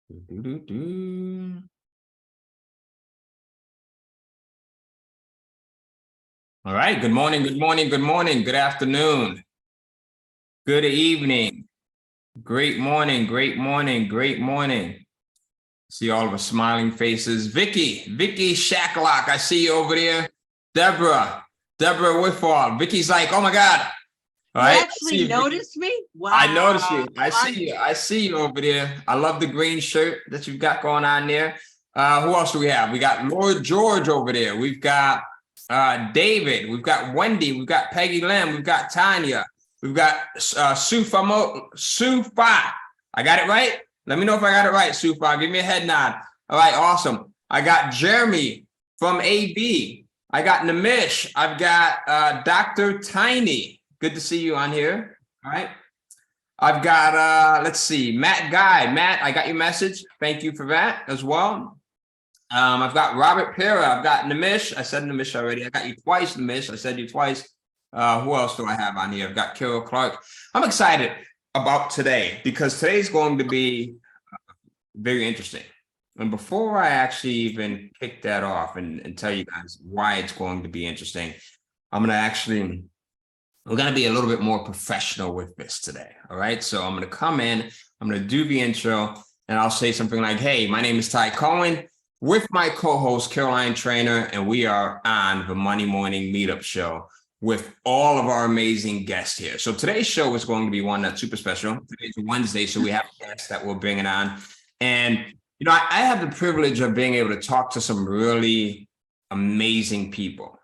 Do-do-do-do. All right. Good morning. Good morning. Good morning. Good afternoon. Good evening. Great morning. Great morning. Great morning. See all of the smiling faces. Vicky Shacklock. I see you over there. Deborah Whitfall. Vicky's like, oh my God. All You right. actually noticed me? Wow. I noticed you. I see you. I see you over there. I love the green shirt that you've got going on there. Who else do we have? We got Lord George over there. We've got David. We've got Wendy. We've got Peggy Lim. We've got Tanya. We've got Sufa. I got it right? Let me know if I got it right, Sufa. Give me a head nod. All right, awesome. I got Jeremy from AB. I got Namish. I've got Dr. Tiny. Good to see you on here. All right. I've got, let's see, Matt Guy. Matt, I got your message. Thank you for that as well. I've got Robert Pera. I've got Namish. I said Namish already. I got you twice, Namish. I said you twice. Who else do I have on here? I've got Carol Clark. I'm excited about today because today's going to be very interesting. And before I actually even kick that off and tell you guys why it's going to be interesting, we're going to be a little bit more professional with this today. All right. So I'm going to come in, I'm going to do the intro, and I'll say something like, hey, my name is Ty Cohen with my co-host Caroline Trainer, and we are on the Monday Morning Meetup Show with all of our amazing guests here. So today's show is going to be one that's super special. Today's Wednesday, so we have guests that we're bringing on. And, you know, I have the privilege of being able to talk to some really amazing people,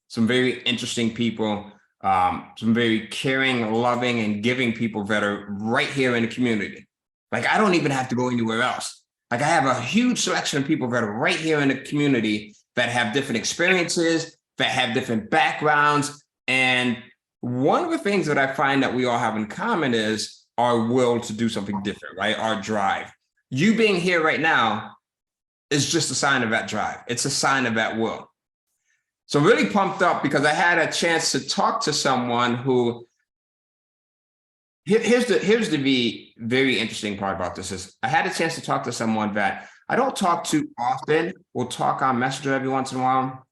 some very interesting people, some very caring, loving, and giving people that are right here in the community. Like, I don't even have to go anywhere else. Like, I have a huge selection of people that are right here in the community that have different experiences, that have different backgrounds. And one of the things that I find that we all have in common is our will to do something different, right? Our drive. You being here right now is just a sign of that drive. It's a sign of that will. So I'm really pumped up because I had a chance to talk to someone who, here's the very interesting part about this is I had a chance to talk to someone that I don't talk to often. We'll talk on Messenger every once in a while.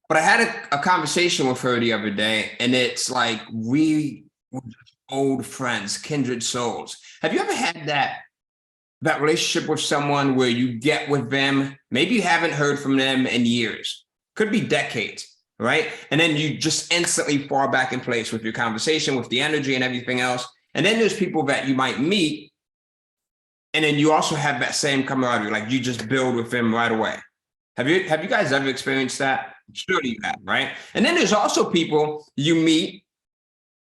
But I had a conversation with her the other day, and it's like we were just old friends, kindred souls. Have you ever had that relationship with someone where you get with them, maybe you haven't heard from them in years? Could be decades, right? And then you just instantly fall back in place with your conversation, with the energy and everything else. And then there's people that you might meet, and then you also have that same camaraderie, like you just build with them right away. Have you guys ever experienced that? Surely you have, right? And then there's also people you meet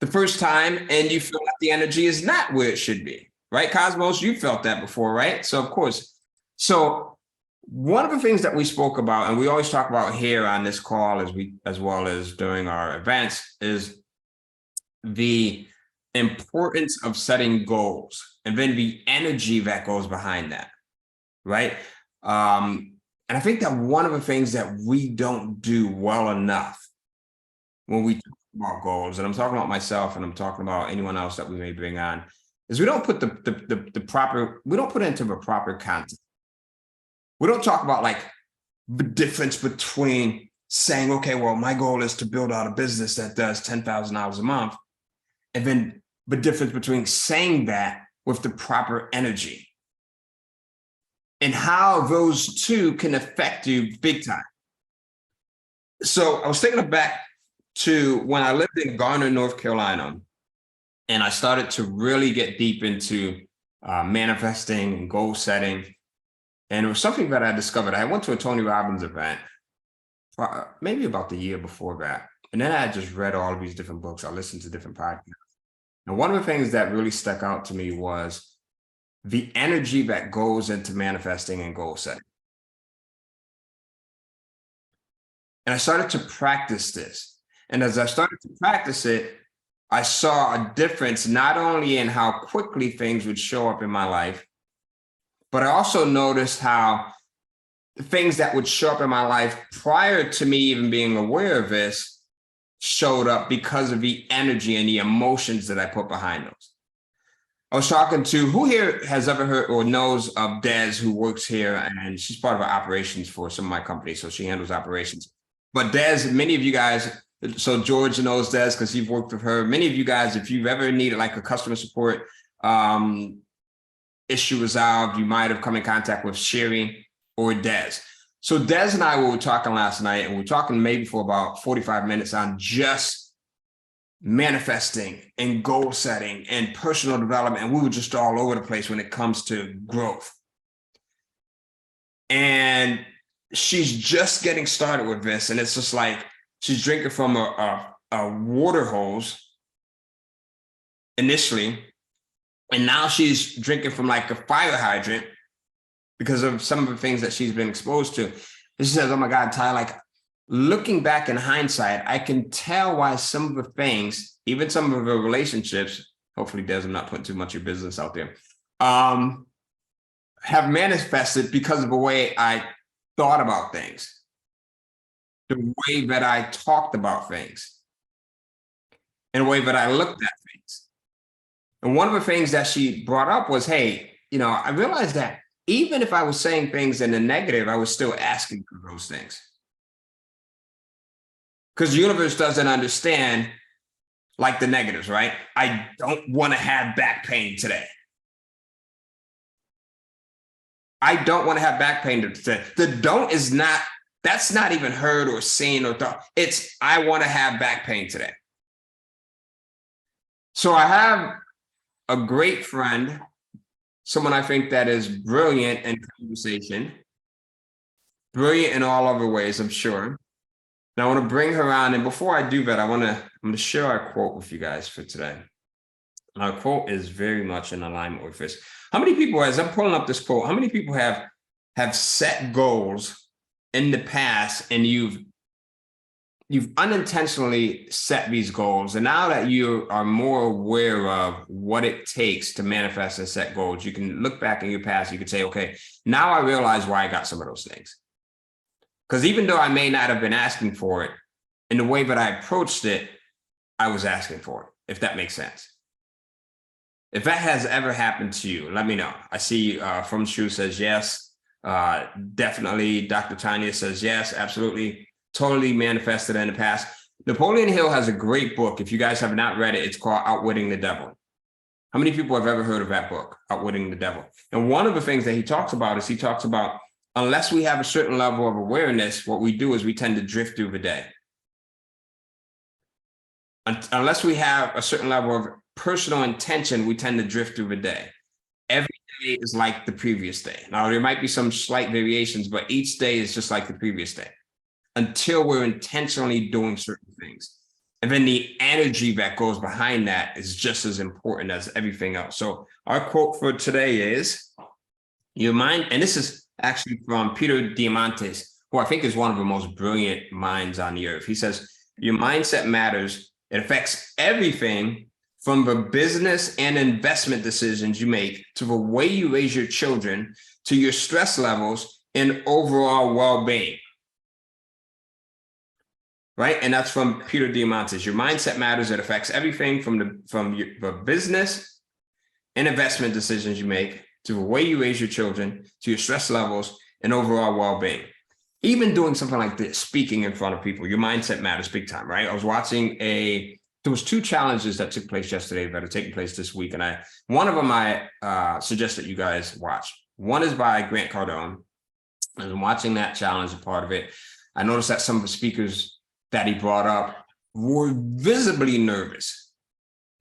the first time and you feel like the energy is not where it should be, right? Cosmos, you felt that before, right? So of course, so one of the things that we spoke about, and we always talk about here on this call as well as during our events, is the importance of setting goals and then the energy that goes behind that, right? And I think that one of the things that we don't do well enough when we talk about goals, and I'm talking about myself and I'm talking about anyone else that we may bring on, is we don't put we don't put it into the proper context. We don't talk about like the difference between saying, okay, well, my goal is to build out a business that does $10,000 a month. And then the difference between saying that with the proper energy and how those two can affect you big time. So I was thinking back to when I lived in Garner, North Carolina, and I started to really get deep into manifesting and goal setting. And it was something that I discovered. I went to a Tony Robbins event, maybe about the year before that. And then I had just read all of these different books. I listened to different podcasts. And one of the things that really stuck out to me was the energy that goes into manifesting and goal setting. And I started to practice this. And as I started to practice it, I saw a difference not only in how quickly things would show up in my life, but I also noticed how things that would show up in my life prior to me even being aware of this showed up because of the energy and the emotions that I put behind those. I was talking to, who here has ever heard or knows of Des, who works here, and she's part of our operations for some of my companies, so she handles operations. But Des, many of you guys, so George knows Des because you've worked with her. Many of you guys, if you've ever needed like a customer support issue resolved, you might have come in contact with Sherry or Des. So Des and I were talking last night, and we were talking maybe for about 45 minutes on just manifesting and goal setting and personal development. And we were just all over the place when it comes to growth. And she's just getting started with this. And it's just like she's drinking from a water hose initially. And now she's drinking from like a fire hydrant because of some of the things that she's been exposed to. And she says, oh my God, Ty, like looking back in hindsight, I can tell why some of the things, even some of the relationships, hopefully Des, I'm not putting too much of your business out there, have manifested because of the way I thought about things, the way that I talked about things, and the way that I looked at things. And one of the things that she brought up was, hey, you know, I realized that even if I was saying things in the negative, I was still asking for those things. Because the universe doesn't understand like the negatives, right? I don't want to have back pain today. I don't want to have back pain today. The don't is not, that's not even heard or seen or thought. It's, I want to have back pain today. So I have a great friend, someone I think that is brilliant in conversation, brilliant in all other ways, I'm sure. And I want to bring her on. And before I do that, I'm going to share our quote with you guys for today. Our quote is very much in alignment with this. How many people, as I'm pulling up this quote, how many people have set goals in the past and you've unintentionally set these goals, and now that you are more aware of what it takes to manifest and set goals, you can look back in your past, you can say, okay, now I realize why I got some of those things. Because even though I may not have been asking for it, in the way that I approached it, I was asking for it, if that makes sense. If that has ever happened to you, let me know. I see From Shoe says yes. Definitely. Dr. Tanya says yes, absolutely. Totally manifested in the past. Napoleon Hill has a great book. If you guys have not read it, it's called Outwitting the Devil. How many people have ever heard of that book, Outwitting the Devil? And one of the things that he talks about is unless we have a certain level of awareness, what we do is we tend to drift through the day. Unless we have a certain level of personal intention, we tend to drift through the day. Every day is like the previous day. Now, there might be some slight variations, but each day is just like the previous day until we're intentionally doing certain things. And then the energy that goes behind that is just as important as everything else. So our quote for today is, your mind, and this is actually from Peter Diamandis, who I think is one of the most brilliant minds on the earth. He says, your mindset matters. It affects everything from the business and investment decisions you make to the way you raise your children, to your stress levels and overall well-being. Right? And that's from Peter Diamandis. Your mindset matters. It affects everything from the business and investment decisions you make to the way you raise your children, to your stress levels and overall well-being. Even doing something like this, speaking in front of people, your mindset matters big time, right? I was watching there was 2 challenges that took place yesterday that are taking place this week. And one of them I suggest that you guys watch. One is by Grant Cardone. And watching that challenge, a part of it, I noticed that some of the speakers that he brought up were visibly nervous,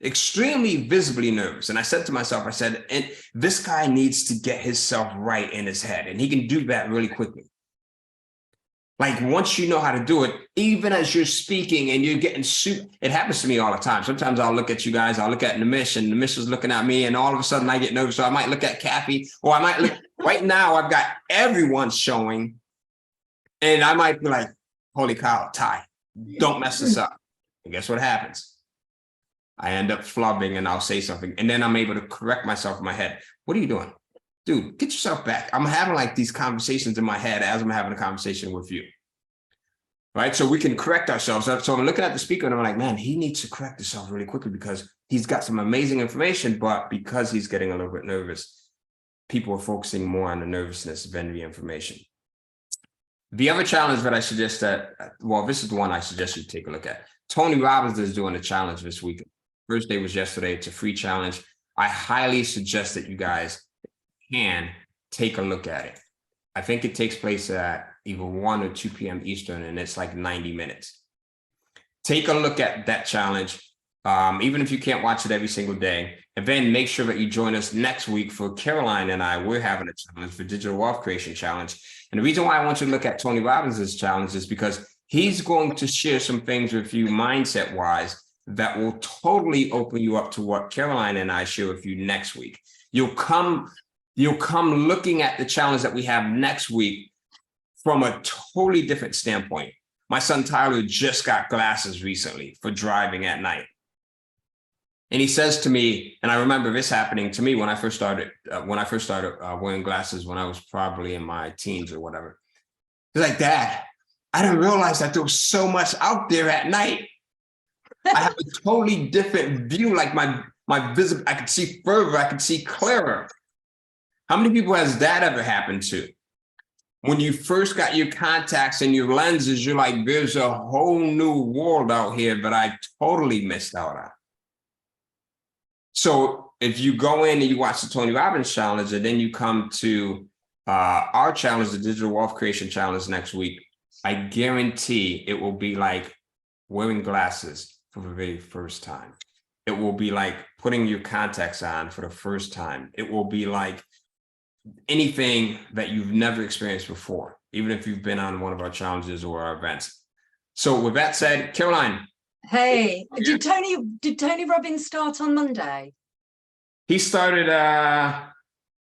extremely visibly nervous. And I said to myself, I said, and this guy needs to get himself right in his head. And he can do that really quickly. Like once you know how to do it, even as you're speaking and you're getting it happens to me all the time. Sometimes I'll look at you guys, I'll look at Nimish and Nimish is looking at me and all of a sudden I get nervous. So I might look at Kathy, or I might look, right now I've got everyone showing and I might be like, holy cow, Ty, don't mess this up. And guess what happens? I end up flubbing and I'll say something and then I'm able to correct myself in my head. What are you doing? Dude, get yourself back. I'm having like these conversations in my head as I'm having a conversation with you. right? So we can correct ourselves. So I'm looking at the speaker and I'm like, man, he needs to correct himself really quickly because he's got some amazing information, but because he's getting a little bit nervous, people are focusing more on the nervousness than the information. The other challenge that I suggest this is the one I suggest you take a look at. Tony Robbins is doing a challenge this week. First day was yesterday. It's a free challenge. I highly suggest that you guys can take a look at it. I think it takes place at either 1 or 2 p.m. Eastern, and it's like 90 minutes. Take a look at that challenge, even if you can't watch it every single day. And then make sure that you join us next week for Caroline and I. We're having a challenge for Digital Wealth Creation Challenge. And the reason why I want you to look at Tony Robbins' challenge is because he's going to share some things with you mindset-wise that will totally open you up to what Caroline and I share with you next week. You'll come looking at the challenge that we have next week from a totally different standpoint. My son Tyler just got glasses recently for driving at night. And he says to me, and I remember this happening to me when I first started wearing glasses when I was probably in my teens or whatever. He's like, Dad, I didn't realize that there was so much out there at night. I have a totally different view, like my visible, I could see further, I could see clearer. How many people has that ever happened to? When you first got your contacts and your lenses, you're like, there's a whole new world out here that I totally missed out on. So if you go in and you watch the Tony Robbins challenge, and then you come to our challenge, the Digital Wealth Creation Challenge next week, I guarantee it will be like wearing glasses for the very first time. It will be like putting your contacts on for the first time. It will be like anything that you've never experienced before, even if you've been on one of our challenges or our events. So with that said, Caroline. Hey, did Tony Robbins start on Monday? He started, I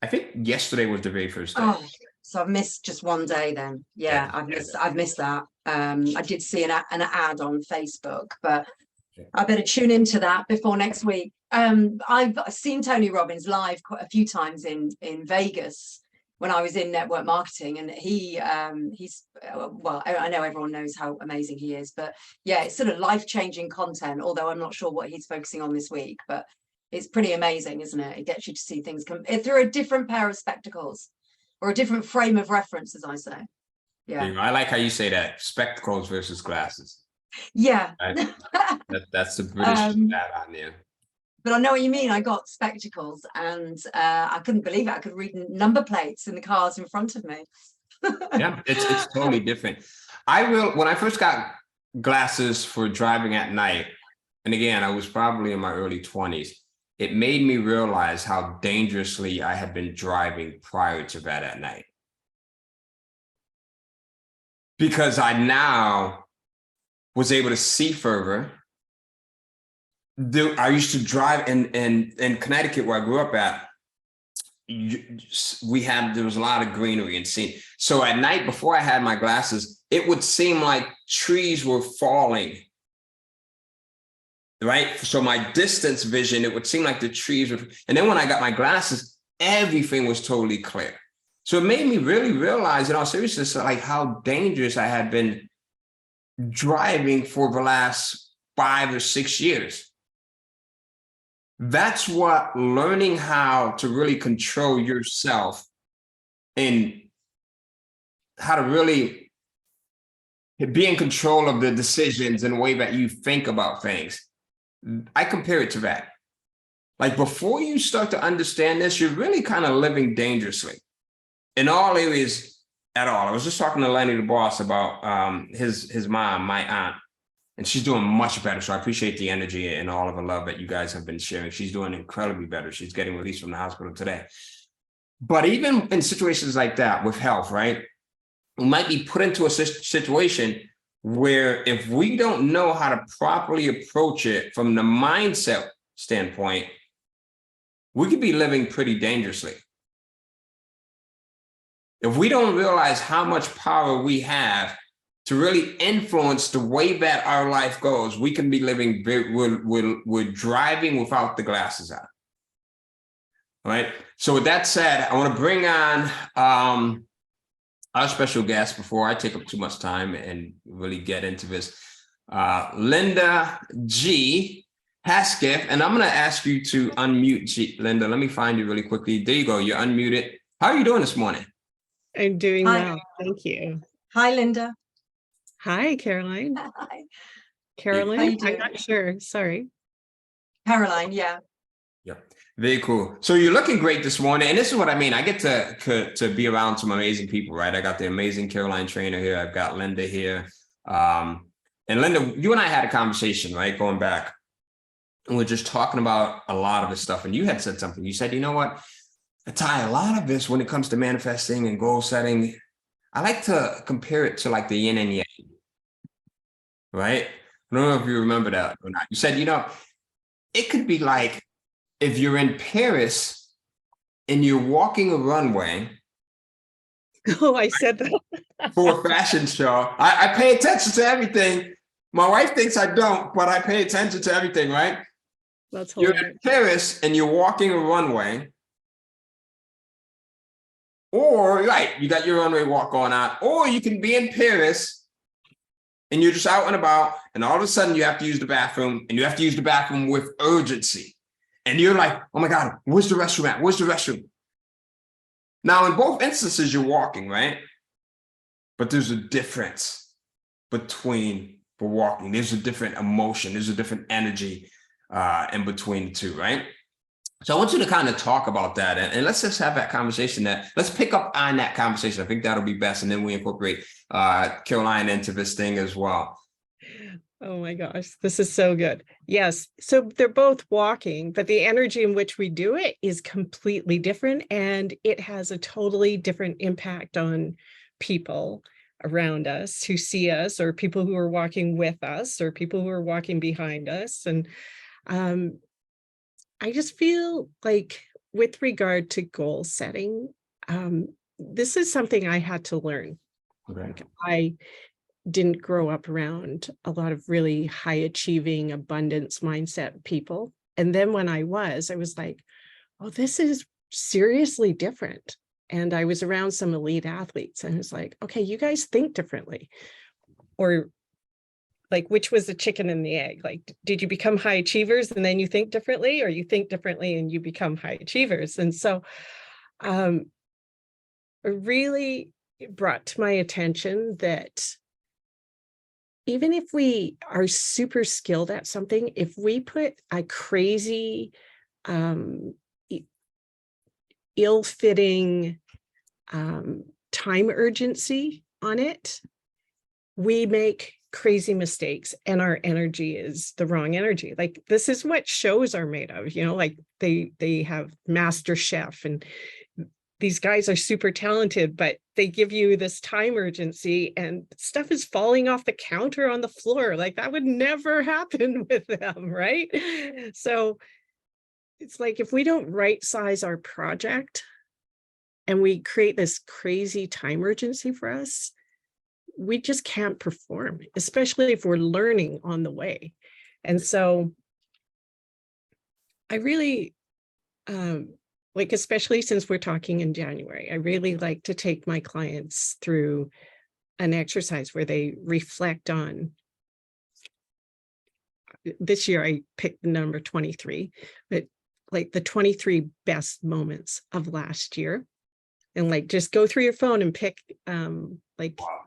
think yesterday was the very first day. Oh, so I've missed just one day then. Yeah, I've missed that. I did see an ad on Facebook, but I better tune into that before next week. I've seen Tony Robbins live quite a few times in Vegas when I was in network marketing, and he's well, I know everyone knows how amazing he is, but yeah, it's sort of life-changing content, although I'm not sure what he's focusing on this week, but it's pretty amazing, isn't it? It gets you to see things through a different pair of spectacles, or a different frame of reference, as I say. Yeah, I like how you say that, spectacles versus glasses. Yeah. Right? That's the British on there. But I know what you mean. I got spectacles and I couldn't believe it. I could read number plates in the cars in front of me. Yeah, it's totally different. When I first got glasses for driving at night, and again, I was probably in my early 20s, it made me realize how dangerously I had been driving prior to that at night. Because I now was able to see further. I used to drive in Connecticut, where I grew up at. There was a lot of greenery and scene. So at night, before I had my glasses, it would seem like trees were falling. Right? So my distance vision, it would seem like the trees were, and then when I got my glasses, everything was totally clear. So it made me really realize, in all seriousness, like how dangerous I had been driving for the last 5 or 6 years. That's what learning how to really control yourself and how to really be in control of the decisions and the way that you think about things. I compare it to that. Like, before you start to understand this, you're really kind of living dangerously in all areas at all. I was just talking to Lenny, the boss, about his mom, my aunt, and she's doing much better. So I appreciate the energy and all of the love that you guys have been sharing. She's doing incredibly better. She's getting released from the hospital today. But even in situations like that with health, right, we might be put into a situation where if we don't know how to properly approach it from the mindset standpoint, we could be living pretty dangerously. If we don't realize how much power we have to really influence the way that our life goes, we can be living, we're driving without the glasses on. All right. So with that said, I want to bring on our special guest before I take up too much time and really get into this. Linda G. Hasketh, and I'm going to ask you to unmute Linda. Let me find you really quickly. There you go. You're unmuted. How are you doing this morning? I'm doing Hi. well. Thank you. Hi, Linda. Hi, Caroline. Hi. How Carolyn, you I'm doing? not sure. Sorry. Caroline, yeah. Yeah, very cool. So you're looking great this morning, and this is what I mean. I get to be around some amazing people, right? I got the amazing Caroline trainer here. I've got Linda here, and Linda, you and I had a conversation, right, going back, and we're just talking about a lot of this stuff. And you had said something. You said, you know what, Ty, a lot of this when it comes to manifesting and goal setting, I like to compare it to like the yin and yang, right? I don't know if you remember that or not. You said, you know, it could be like if you're in Paris and you're walking a runway Oh, I said that. for a fashion show. I pay attention to everything. My wife thinks I don't, but I pay attention to everything, right? That's You're in hilarious. Paris and you're walking a runway, or right, you got your runway walk going on, or you can be in Paris and you're just out and about, and all of a sudden you have to use the bathroom, and you have to use the bathroom with urgency. And you're like, oh my God, where's the restroom at? Where's the restroom? Now, in both instances, you're walking, right? But there's a difference between the walking. There's a different emotion. There's a different energy in between the two, right? So I want you to kind of talk about that, and let's just have that conversation. Let's pick up on that conversation. I think that'll be best, and then we incorporate Caroline into this thing as well. Oh my gosh, this is so good. Yes. So they're both walking, but the energy in which we do it is completely different, and it has a totally different impact on people around us who see us, or people who are walking with us, or people who are walking behind us. And I just feel like with regard to goal setting, this is something I had to learn. Okay. Like, I didn't grow up around a lot of really high achieving abundance mindset people. And then when I was like, oh, this is seriously different. And I was around some elite athletes and I was like, okay, you guys think differently. Or like, which was the chicken and the egg? Like, did you become high achievers and then you think differently, or you think differently and you become high achievers? And so it really brought to my attention that even if we are super skilled at something, if we put a crazy, ill-fitting time urgency on it, we make crazy mistakes and our energy is the wrong energy. Like, this is what shows are made of, you know, like they have Master Chef, and these guys are super talented, but they give you this time urgency and stuff is falling off the counter on the floor. Like, that would never happen with them, right? So it's like, if we don't right size our project and we create this crazy time urgency for us, we just can't perform, especially if we're learning on the way. And so I really, like, especially since we're talking in January, I really like to take my clients through an exercise where they reflect on, this year I picked the number 23, but like the 23 best moments of last year. And like, just go through your phone and pick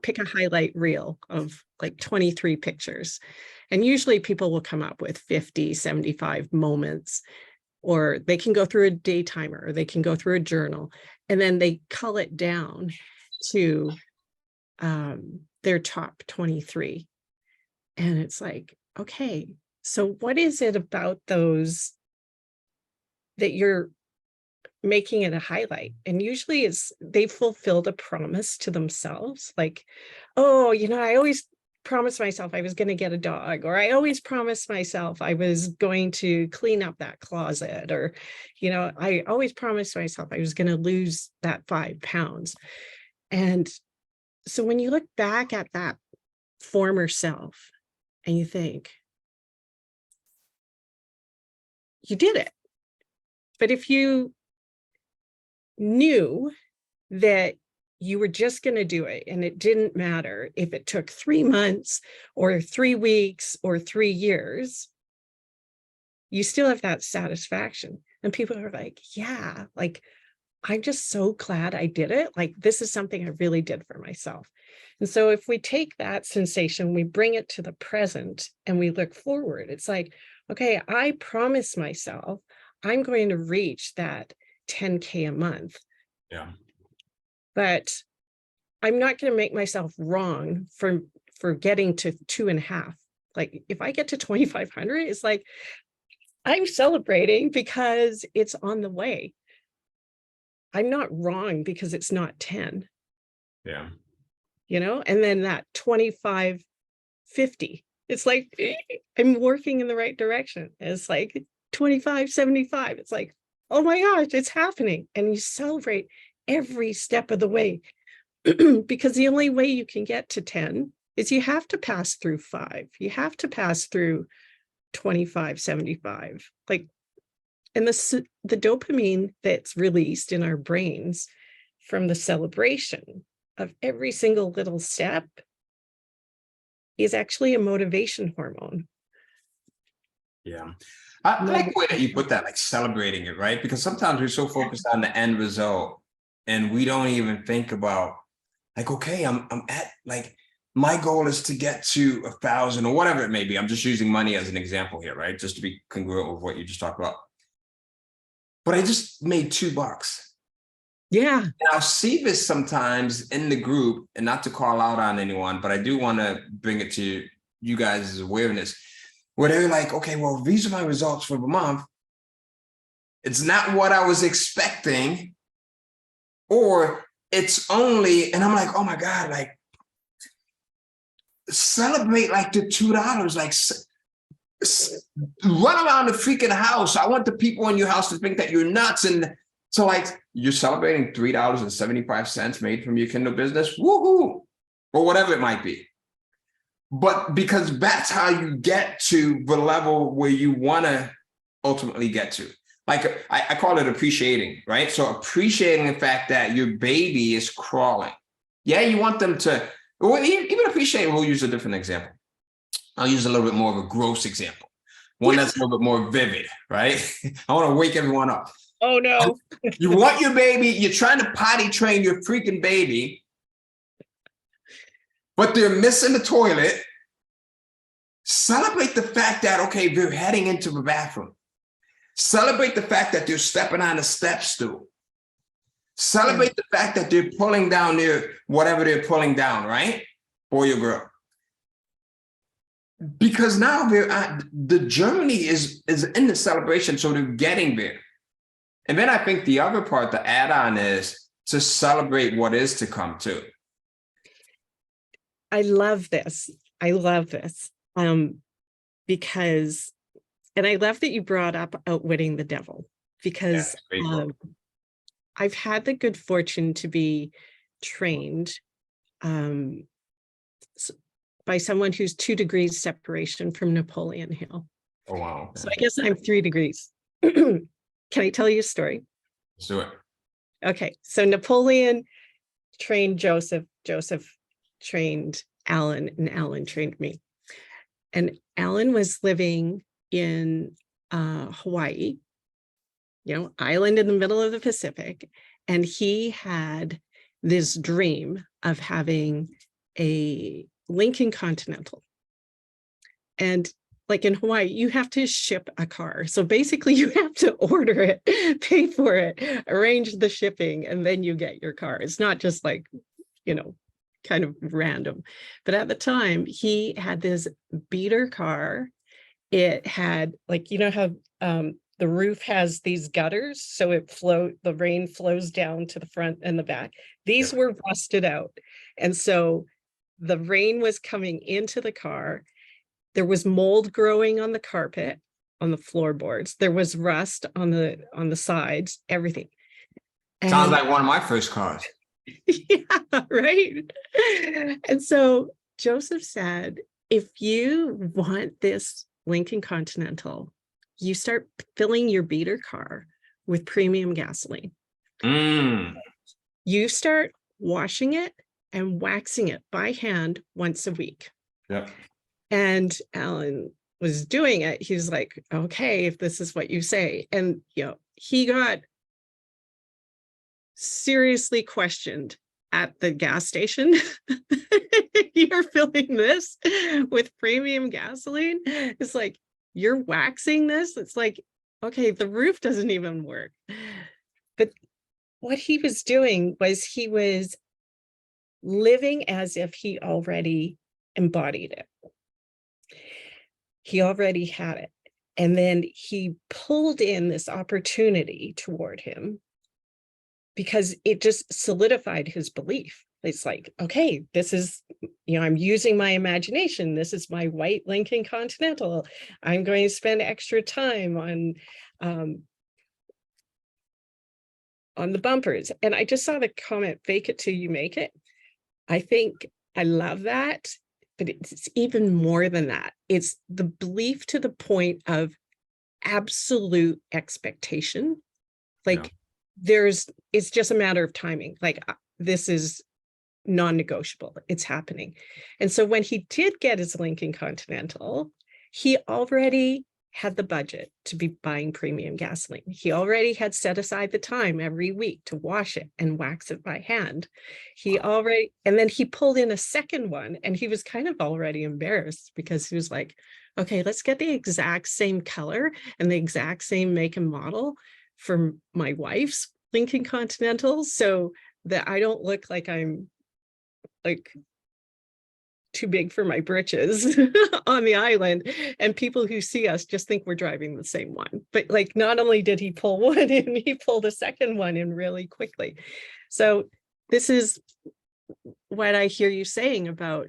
pick a highlight reel of like 23 pictures. And usually people will come up with 50, 75 moments, or they can go through a day timer, or they can go through a journal, and then they cull it down to their top 23. And it's like, okay, so what is it about those that you're making it a highlight? And usually it's they fulfilled a promise to themselves, like, oh, you know, I always promised myself I was going to get a dog, or I always promised myself I was going to clean up that closet, or, you know, I always promised myself I was going to lose that 5 pounds. And so when you look back at that former self and you think, you did it. But if you knew that you were just going to do it, and it didn't matter if it took 3 months or 3 weeks or 3 years, you still have that satisfaction. And people are like, yeah, like, I'm just so glad I did it. Like, this is something I really did for myself. And so if we take that sensation, we bring it to the present and we look forward, it's like, okay, I promised myself I'm going to reach that 10K a month. Yeah. But I'm not going to make myself wrong for getting to 2.5. Like, if I get to 2,500, it's like, I'm celebrating because it's on the way. I'm not wrong because it's not 10, Yeah. you know, and then that 25.50, it's like, I'm working in the right direction. It's like 25.75. It's like, oh my gosh, it's happening. And you celebrate every step of the way because the only way you can get to 10 is you have to pass through 5. You have to pass through 25.75. Like, and the dopamine that's released in our brains from the celebration of every single little step is actually a motivation hormone. Yeah. I like the way that you put that, like celebrating it, right? Because sometimes we're so focused on the end result and we don't even think about, like, okay, I'm at, like, my goal is to get to 1,000 or whatever it may be. I'm just using money as an example here, right? Just to be congruent with what you just talked about. But I just made $2. Yeah. And I'll see this sometimes in the group, and not to call out on anyone, but I do want to bring it to you guys' awareness, where they're like, okay, well, these are my results for the month. It's not what I was expecting, or it's only, and I'm like, oh my God, like, celebrate like the $2, like run around the freaking house. I want the people in your house to think that you're nuts. And so, like, you're celebrating $3.75 made from your Kindle business, woohoo, or whatever it might be. But because that's how you get to the level where you want to ultimately get to. Like, I call it appreciating, right? So appreciating the fact that your baby is crawling. Yeah, you want them to, well, even appreciating, we'll use a different example. I'll use a little bit more of a gross example, one that's a little bit more vivid, right? I want to wake everyone up. Oh no. You want your baby, you're trying to potty train your freaking baby, but they're missing the toilet. Celebrate the fact that, okay, they're heading into the bathroom. Celebrate the fact that they're stepping on a step stool. Celebrate the fact that they're pulling down their, whatever they're pulling down, right? Boy or girl. Because now the journey is in the celebration, so they're getting there. And then I think the other part, the add-on, is to celebrate what is to come too. I love this. I love this. Because, and I love that you brought up Outwitting the Devil, because I've had the good fortune to be trained by someone who's 2 degrees separation from Napoleon Hill. Oh, wow. So I guess I'm 3 degrees. Can I tell you a story? Let's do it. Okay. So Napoleon trained Joseph. Joseph trained Alan, and Alan trained me. And Alan was living in Hawaii, you know, island in the middle of the Pacific. And he had this dream of having a Lincoln Continental. And like in Hawaii, you have to ship a car. So basically you have to order it, pay for it, arrange the shipping, and then you get your car. It's not just like, you know, kind of random. But at the time, he had this beater car. It had, like, you know how the roof has these gutters, so the rain flows down to the front and the back. These were rusted out. And so the rain was coming into the car. There was mold growing on the carpet, on the floorboards. There was rust on the sides, everything. Sounds like one of my first cars. Yeah, right. And so Joseph said, if you want this Lincoln Continental, you start filling your beater car with premium gasoline. You start washing it and waxing it by hand once a week. Yep. And Alan was doing it. He was like, okay, if this is what you say. And, he got seriously questioned at the gas station. You're filling this with premium gasoline. It's like, you're waxing this. It's like, okay, the roof doesn't even work. But what he was doing was he was living as if he already embodied it. He already had it. And then he pulled in this opportunity toward him because it just solidified his belief. It's like, okay, this is, I'm using my imagination. This is my white Lincoln Continental. I'm going to spend extra time on the bumpers. And I just saw the comment, fake it till you make it. I think I love that, but it's even more than that. It's the belief to the point of absolute expectation. Like it's just a matter of timing. Like this is non-negotiable. It's happening. And so when he did get his Lincoln Continental, he already had the budget to be buying premium gasoline. He already had set aside the time every week to wash it and wax it by hand. And then he pulled in a second one, and he was kind of already embarrassed because he was like, okay, let's get the exact same color and the exact same make and model for my wife's Lincoln Continental so that I don't look like I'm like too big for my britches on the island, and people who see us just think we're driving the same one. But like, not only did he pull one in, he pulled a second one in really quickly. So this is what I hear you saying about,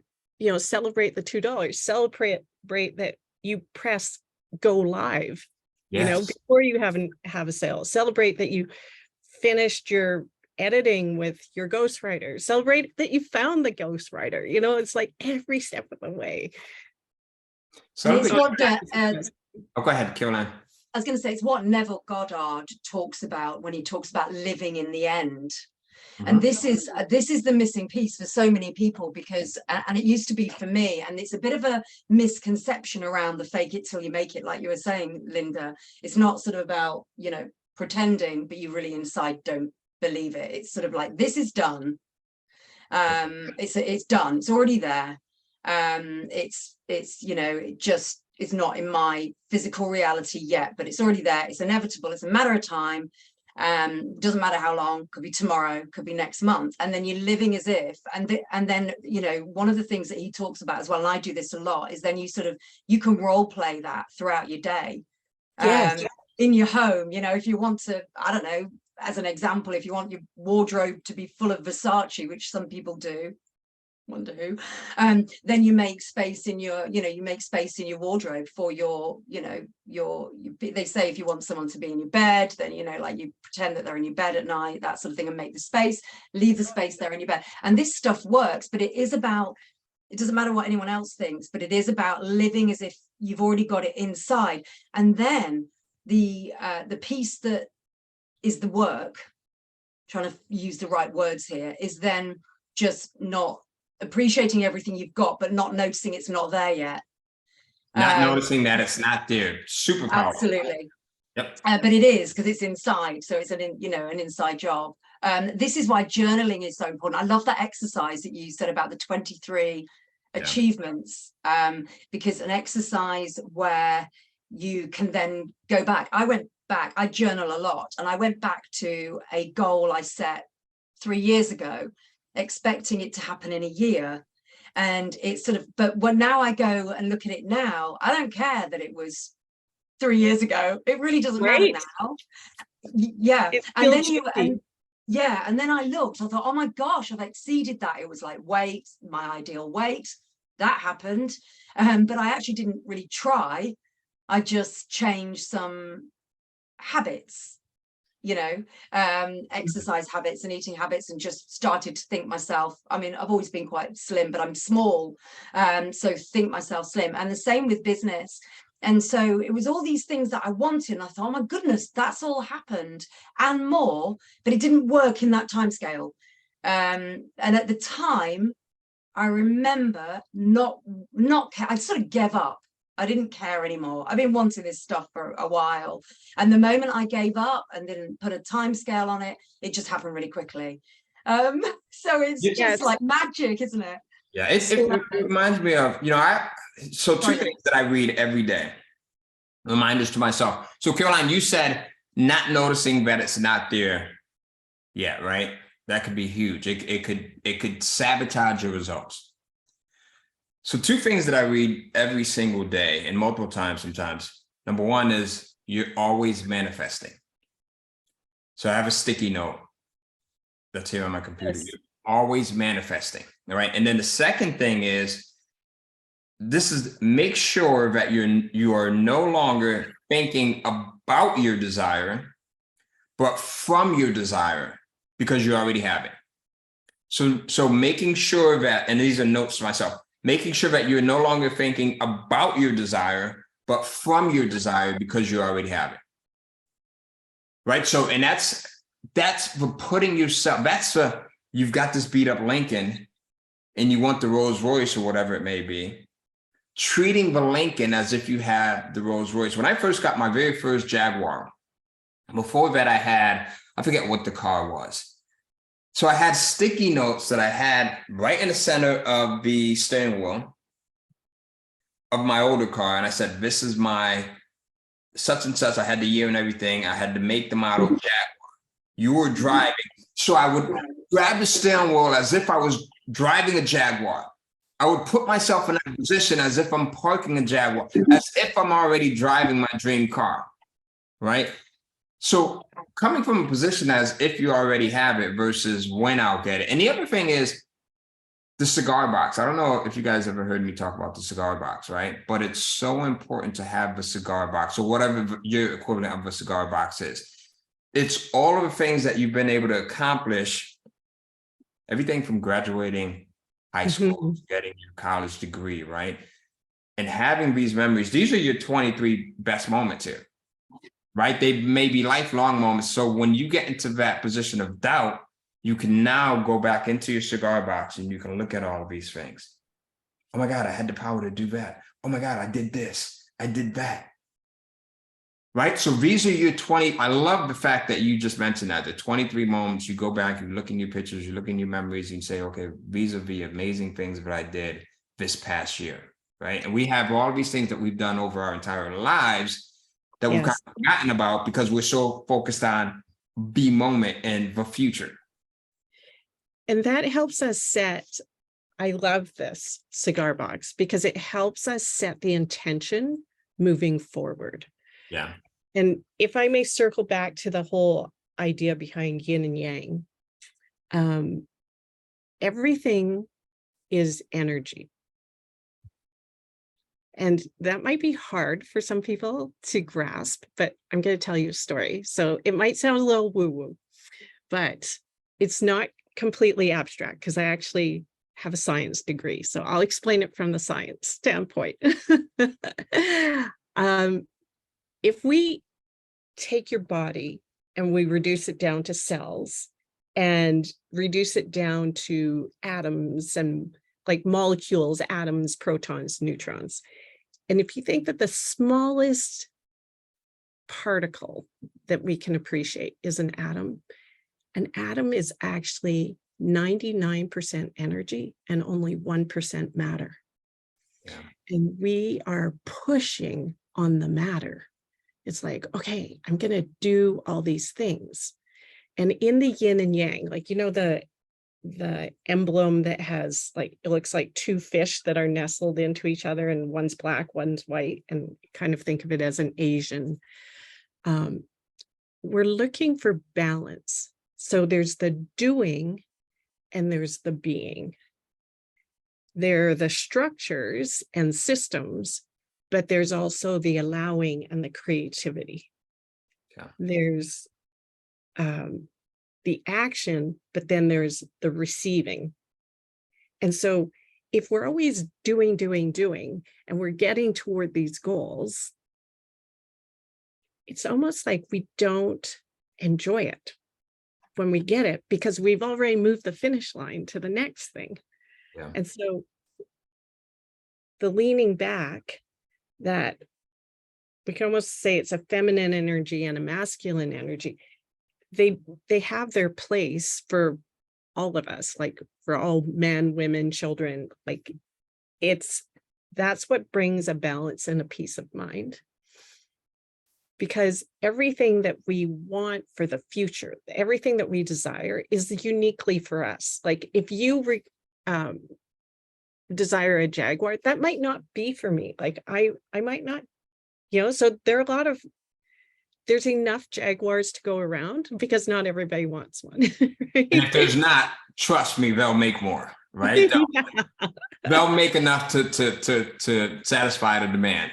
celebrate the $2, celebrate that you press go live, before you have a sale, celebrate that you finished your editing with your ghostwriter, celebrate that you found the ghostwriter. It's like every step of the way. So it's what go ahead, Caroline. I was going to say, it's what Neville Goddard talks about when he talks about living in the end. And this is the missing piece for so many people, because and it used to be for me, and it's a bit of a misconception around the fake it till you make it, like you were saying, Linda. It's not sort of about pretending, but you really inside don't believe it. It's sort of like, this is done. It's done. It's already there. It's not in my physical reality yet, but it's already there. It's inevitable. It's a matter of time. Doesn't matter how long, could be tomorrow, could be next month. And then you're living as if, and then one of the things that he talks about as well, and I do this a lot, is then you can role play that throughout your day. Yes. In your home, if you want to, I don't know, as an example, if you want your wardrobe to be full of Versace, which some people do, wonder who, then you make space in your, wardrobe for your, they say if you want someone to be in your bed, then, like you pretend that they're in your bed at night, that sort of thing, and make the space, leave the space there in your bed. And this stuff works, but it doesn't matter what anyone else thinks, but it is about living as if you've already got it inside. And then the piece that is the work, trying to use the right words here, is then just not appreciating everything you've got, but not noticing it's not there yet. Not noticing that it's not there. Super powerful. Absolutely. Yep. But it is, because it's inside. So it's an inside job. This is why journaling is so important. I love that exercise that you said about the 23 achievements, because an exercise where you can then go back. I journal a lot, and I went back to a goal I set 3 years ago, expecting it to happen in a year. And it's sort of, but when now I go and look at it now, I don't care that it was 3 years ago. It really doesn't matter now. Yeah. And then I looked, I thought, oh my gosh, I've exceeded that. It was like weight, my ideal weight, that happened. But I actually didn't really try. I just changed some habits, exercise habits and eating habits, and just started to think myself, I mean, I've always been quite slim, but I'm small, so think myself slim. And the same with business. And so it was all these things that I wanted, and I thought, oh my goodness, that's all happened and more, but it didn't work in that time scale. And at the time, I remember I sort of gave up. I didn't care anymore. I've been wanting this stuff for a while. And the moment I gave up and didn't put a time scale on it, it just happened really quickly. So it's just like magic, isn't it? Yeah, it reminds me of, so two things that I read every day, reminders to myself. So Caroline, you said not noticing that it's not there yet, right? That could be huge. It could sabotage your results. So two things that I read every single day and multiple times sometimes. Number one is you're always manifesting. So I have a sticky note that's here on my computer. Yes. You're always manifesting. All right. And then the second thing is make sure that you are no longer thinking about your desire, but from your desire, because you already have it. So making sure that, and these are notes to myself, making sure that you're no longer thinking about your desire, but from your desire, because you already have it. Right. So, and that's for putting yourself, you've got this beat up Lincoln and you want the Rolls Royce or whatever it may be, treating the Lincoln as if you had the Rolls Royce. When I first got my very first Jaguar, before that I forget what the car was. So I had sticky notes that I had right in the center of the steering wheel of my older car. And I said, this is my such and such. I had the year and everything. I had to make the model Jaguar. You were driving. So I would grab the steering wheel as if I was driving a Jaguar. I would put myself in that position as if I'm parking a Jaguar, as if I'm already driving my dream car, right? So coming from a position as if you already have it versus when I'll get it. And the other thing is the cigar box. I don't know if you guys ever heard me talk about the cigar box, right? But it's so important to have the cigar box, or whatever your equivalent of a cigar box is. It's all of the things that you've been able to accomplish, everything from graduating high school, getting your college degree, right? And having these memories, these are your 23 best moments here, right? They may be lifelong moments. So when you get into that position of doubt, you can now go back into your cigar box and you can look at all of these things. Oh my God, I had the power to do that. Oh my God, I did this. I did that. Right? So these are your 20. I love the fact that you just mentioned that the 23 moments, you go back, you look in your pictures, you look in your memories, and you say, okay, these are the amazing things that I did this past year. Right? And we have all of these things that we've done over our entire lives that we've kind of forgotten about because we're so focused on the moment and the future. And that helps us set, I love this cigar box because it helps us set the intention moving forward. Yeah. And if I may circle back to the whole idea behind yin and yang, everything is energy. And that might be hard for some people to grasp, but I'm going to tell you a story. So it might sound a little woo-woo, but it's not completely abstract because I actually have a science degree. So I'll explain it from the science standpoint. If we take your body and we reduce it down to cells and reduce it down to atoms and like molecules, atoms, protons, neutrons. And if you think that the smallest particle that we can appreciate is an atom is actually 99% energy and only 1% matter. Yeah. And we are pushing on the matter. It's like, okay, I'm going to do all these things. And in the yin and yang, like, you know, the emblem that has like, it looks like two fish that are nestled into each other and one's black, one's white, and kind of think of it as an Asian. We're looking for balance. So there's the doing and there's the being. There are the structures and systems, but there's also the allowing and the creativity. Yeah. There's the action, but then there's the receiving. And so if we're always doing, and we're getting toward these goals, it's almost like we don't enjoy it. when we get it, because we've already moved the finish line to the next thing. Yeah. And so the leaning back, that we can almost say it's a feminine energy and a masculine energy. They have their place for all of us, like for all men, women, children. Like that's what brings a balance and a peace of mind. Because everything that we want for the future, everything that we desire is uniquely for us. Like if you desire a Jaguar, that might not be for me. Like I might not, so there's enough Jaguars to go around because not everybody wants one. Right? And if there's not, trust me, they'll make more, right? They'll make enough to satisfy the demand.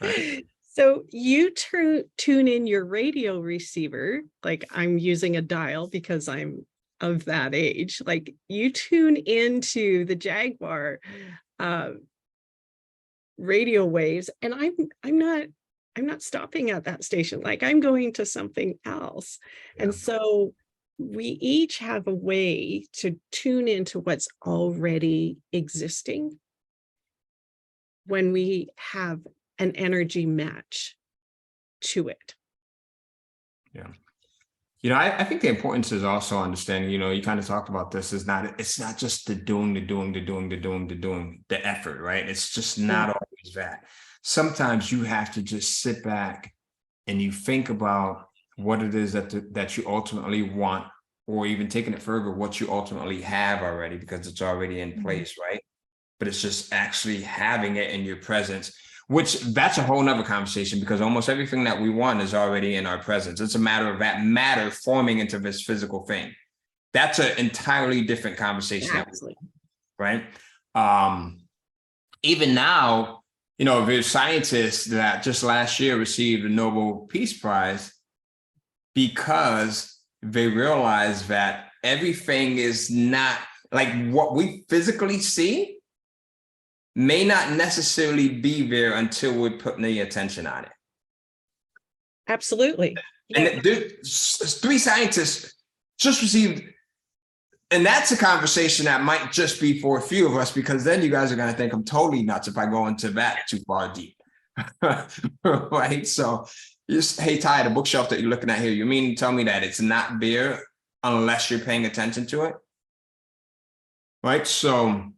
Right? So you tune in your radio receiver, like I'm using a dial because I'm of that age. Like you tune into the Jaguar radio waves, and I'm not stopping at that station. Like I'm going to something else. Yeah. And so we each have a way to tune into what's already existing when we have an energy match to it. Yeah. I think the importance is also understanding, you kind of talked about this, it's not just the doing, the effort, right? It's just not always that. Sometimes you have to just sit back and you think about what it is that you ultimately want, or even taking it further, what you ultimately have already, because it's already in place, right? But it's just actually having it in your presence, which that's a whole nother conversation, because almost everything that we want is already in our presence. It's a matter of that matter forming into this physical thing. That's an entirely different conversation. Absolutely. Right? Even now, there's scientists that just last year received the Nobel Peace Prize because they realized that everything is not like what we physically see may not necessarily be there until we're putting the attention on it. Absolutely. And there's 3 scientists just received, and that's a conversation that might just be for a few of us, because then you guys are going to think I'm totally nuts if I go into that too far deep. Right? So just, hey, Ty, the bookshelf that you're looking at here, you mean to tell me that it's not there unless you're paying attention to it? Right? So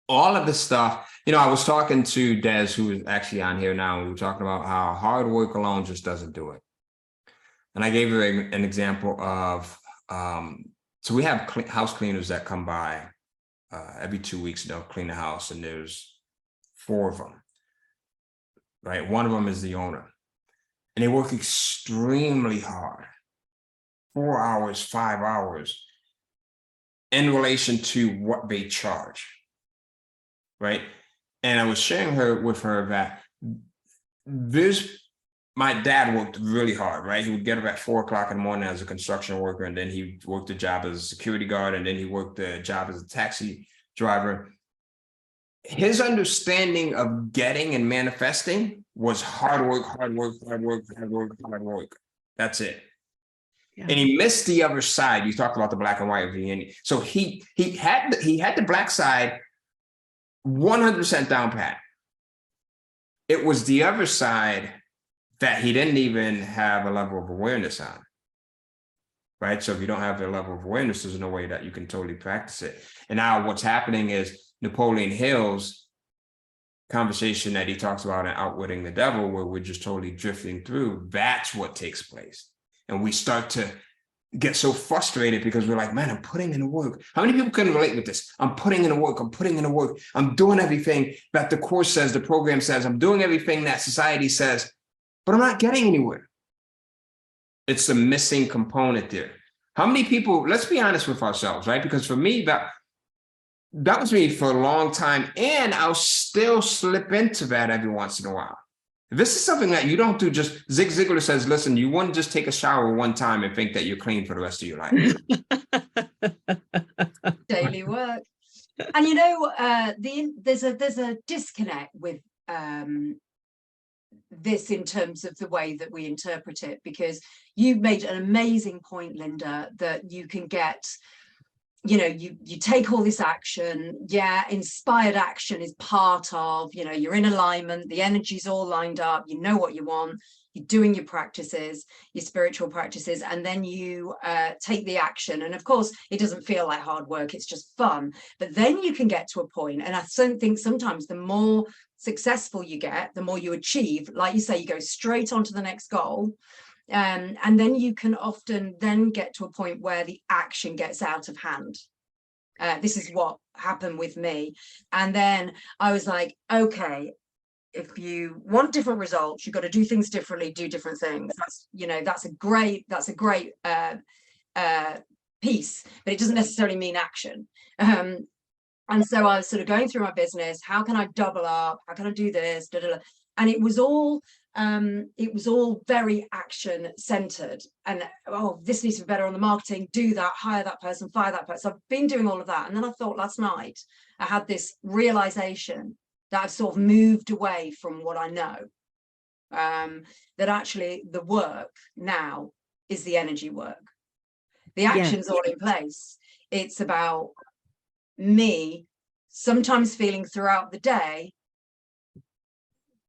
all of this stuff, I was talking to Des, who is actually on here now. We were talking about how hard work alone just doesn't do it. And I gave her an example of, so we have house cleaners that come by every 2 weeks, they'll clean the house, and there's 4 of them, right? One of them is the owner, and they work extremely hard, 4 hours, 5 hours, in relation to what they charge. Right. And I was sharing with her that my dad worked really hard, right? He would get up at 4 o'clock in the morning as a construction worker, and then he worked a job as a security guard, and then he worked a job as a taxi driver. His understanding of getting and manifesting was hard work. That's it. Yeah. And he missed the other side. You talked about the black and white of the Indian. So he had the black side 100% down pat. It was the other side that he didn't even have a level of awareness on. Right? So if you don't have the level of awareness, there's no way that you can totally practice it. And now what's happening is Napoleon Hill's conversation that he talks about in Outwitting the Devil, where we're just totally drifting through, that's what takes place. And we start to get so frustrated because we're like, man, I'm putting in the work. How many people can relate with this? I'm putting in the work. I'm doing everything that the course says, the program says. I'm doing everything that society says, but I'm not getting anywhere. It's the missing component there. How many people, let's be honest with ourselves, right? Because for me, that was me for a long time, and I'll still slip into that every once in a while. This is something that you don't do. Just Zig Ziglar says, listen, you wouldn't just take a shower one time and think that you're clean for the rest of your life. Daily work. And there's a disconnect with this in terms of the way that we interpret it, because you made an amazing point, Linda, that you can get, you know, you take all this action. Yeah, inspired action is part of, you know, you're in alignment, the energy's all lined up, you know what you want, you're doing your practices, your spiritual practices, and then you take the action. And of course, it doesn't feel like hard work, it's just fun. But then you can get to a point, and I think sometimes the more successful you get, the more you achieve. Like you say, you go straight on to the next goal. And then you can often then get to a point where the action gets out of hand. This is what happened with me. And then I was like, okay, if you want different results, you've got to do things differently, do different things. That's, you know, that's a great piece, but it doesn't necessarily mean action. And so I was sort of going through my business. How can I double up? How can I do this? Da, da, da. And it was all very action centered. And oh, this needs to be better on the marketing. Do that. Hire that person. Fire that person. So I've been doing all of that. And then I thought last night I had this realization that I've sort of moved away from what I know. That actually the work now is the energy work. The action's all in place. It's about me sometimes feeling throughout the day,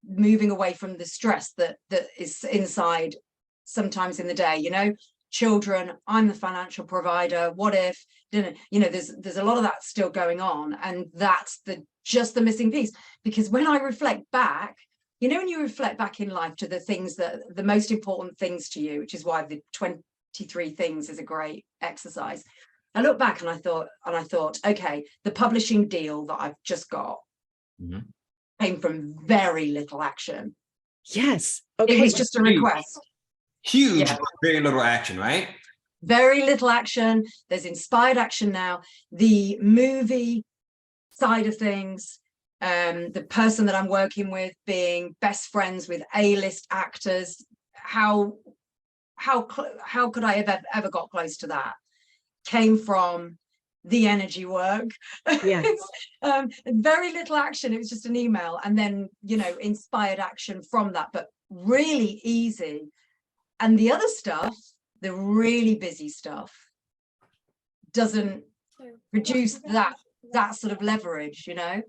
moving away from the stress that is inside sometimes in the day, you know, children, I'm the financial provider, what if, you know, there's a lot of that still going on, and that's just the missing piece. Because when I reflect back, you know, when you reflect back in life to the things that the most important things to you, which is why the 23 things is a great exercise. I look back and I thought, okay, the publishing deal that I've just got came from very little action. Yes. Okay. It was just a request. Huge, very little action, right? Very little action. There's inspired action now. The movie side of things, the person that I'm working with being best friends with A-list actors, how could I have ever got close to that? Came from the energy work. Yes. Very little action. It was just an email, and then, you know, inspired action from that, but really easy. And the other stuff, the really busy stuff, doesn't produce that sort of leverage, you know.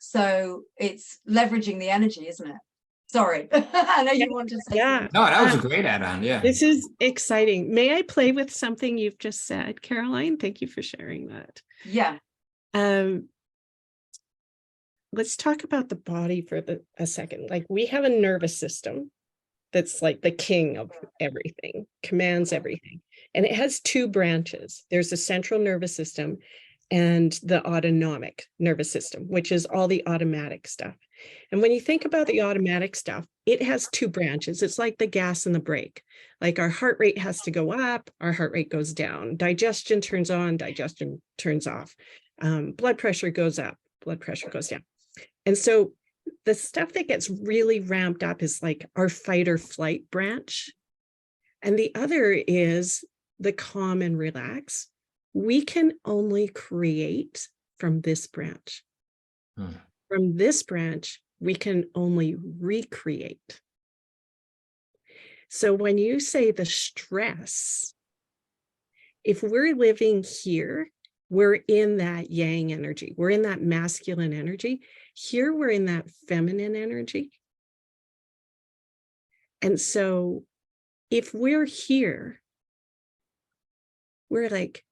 So it's leveraging the energy, isn't it? Sorry. I know you wanted to say something. No, that was a great add-on. Yeah. This is exciting. May I play with something you've just said, Caroline? Thank you for sharing that. Yeah. Let's talk about the body for a second. Like, we have a nervous system that's like the king of everything, commands everything. And it has two branches. There's the central nervous system and the autonomic nervous system, which is all the automatic stuff. And when you think about the automatic stuff, it has two branches. It's like the gas and the brake. Like, our heart rate has to go up, our heart rate goes down. Digestion turns on, digestion turns off. Blood pressure goes up, blood pressure goes down. And so the stuff that gets really ramped up is like our fight or flight branch. And the other is the calm and relax. We can only create from this branch. From this branch, we can only recreate. So when you say the stress, if we're living here, we're in that yang energy. We're in that masculine energy. Here, we're in that feminine energy. And so if we're here, we're like,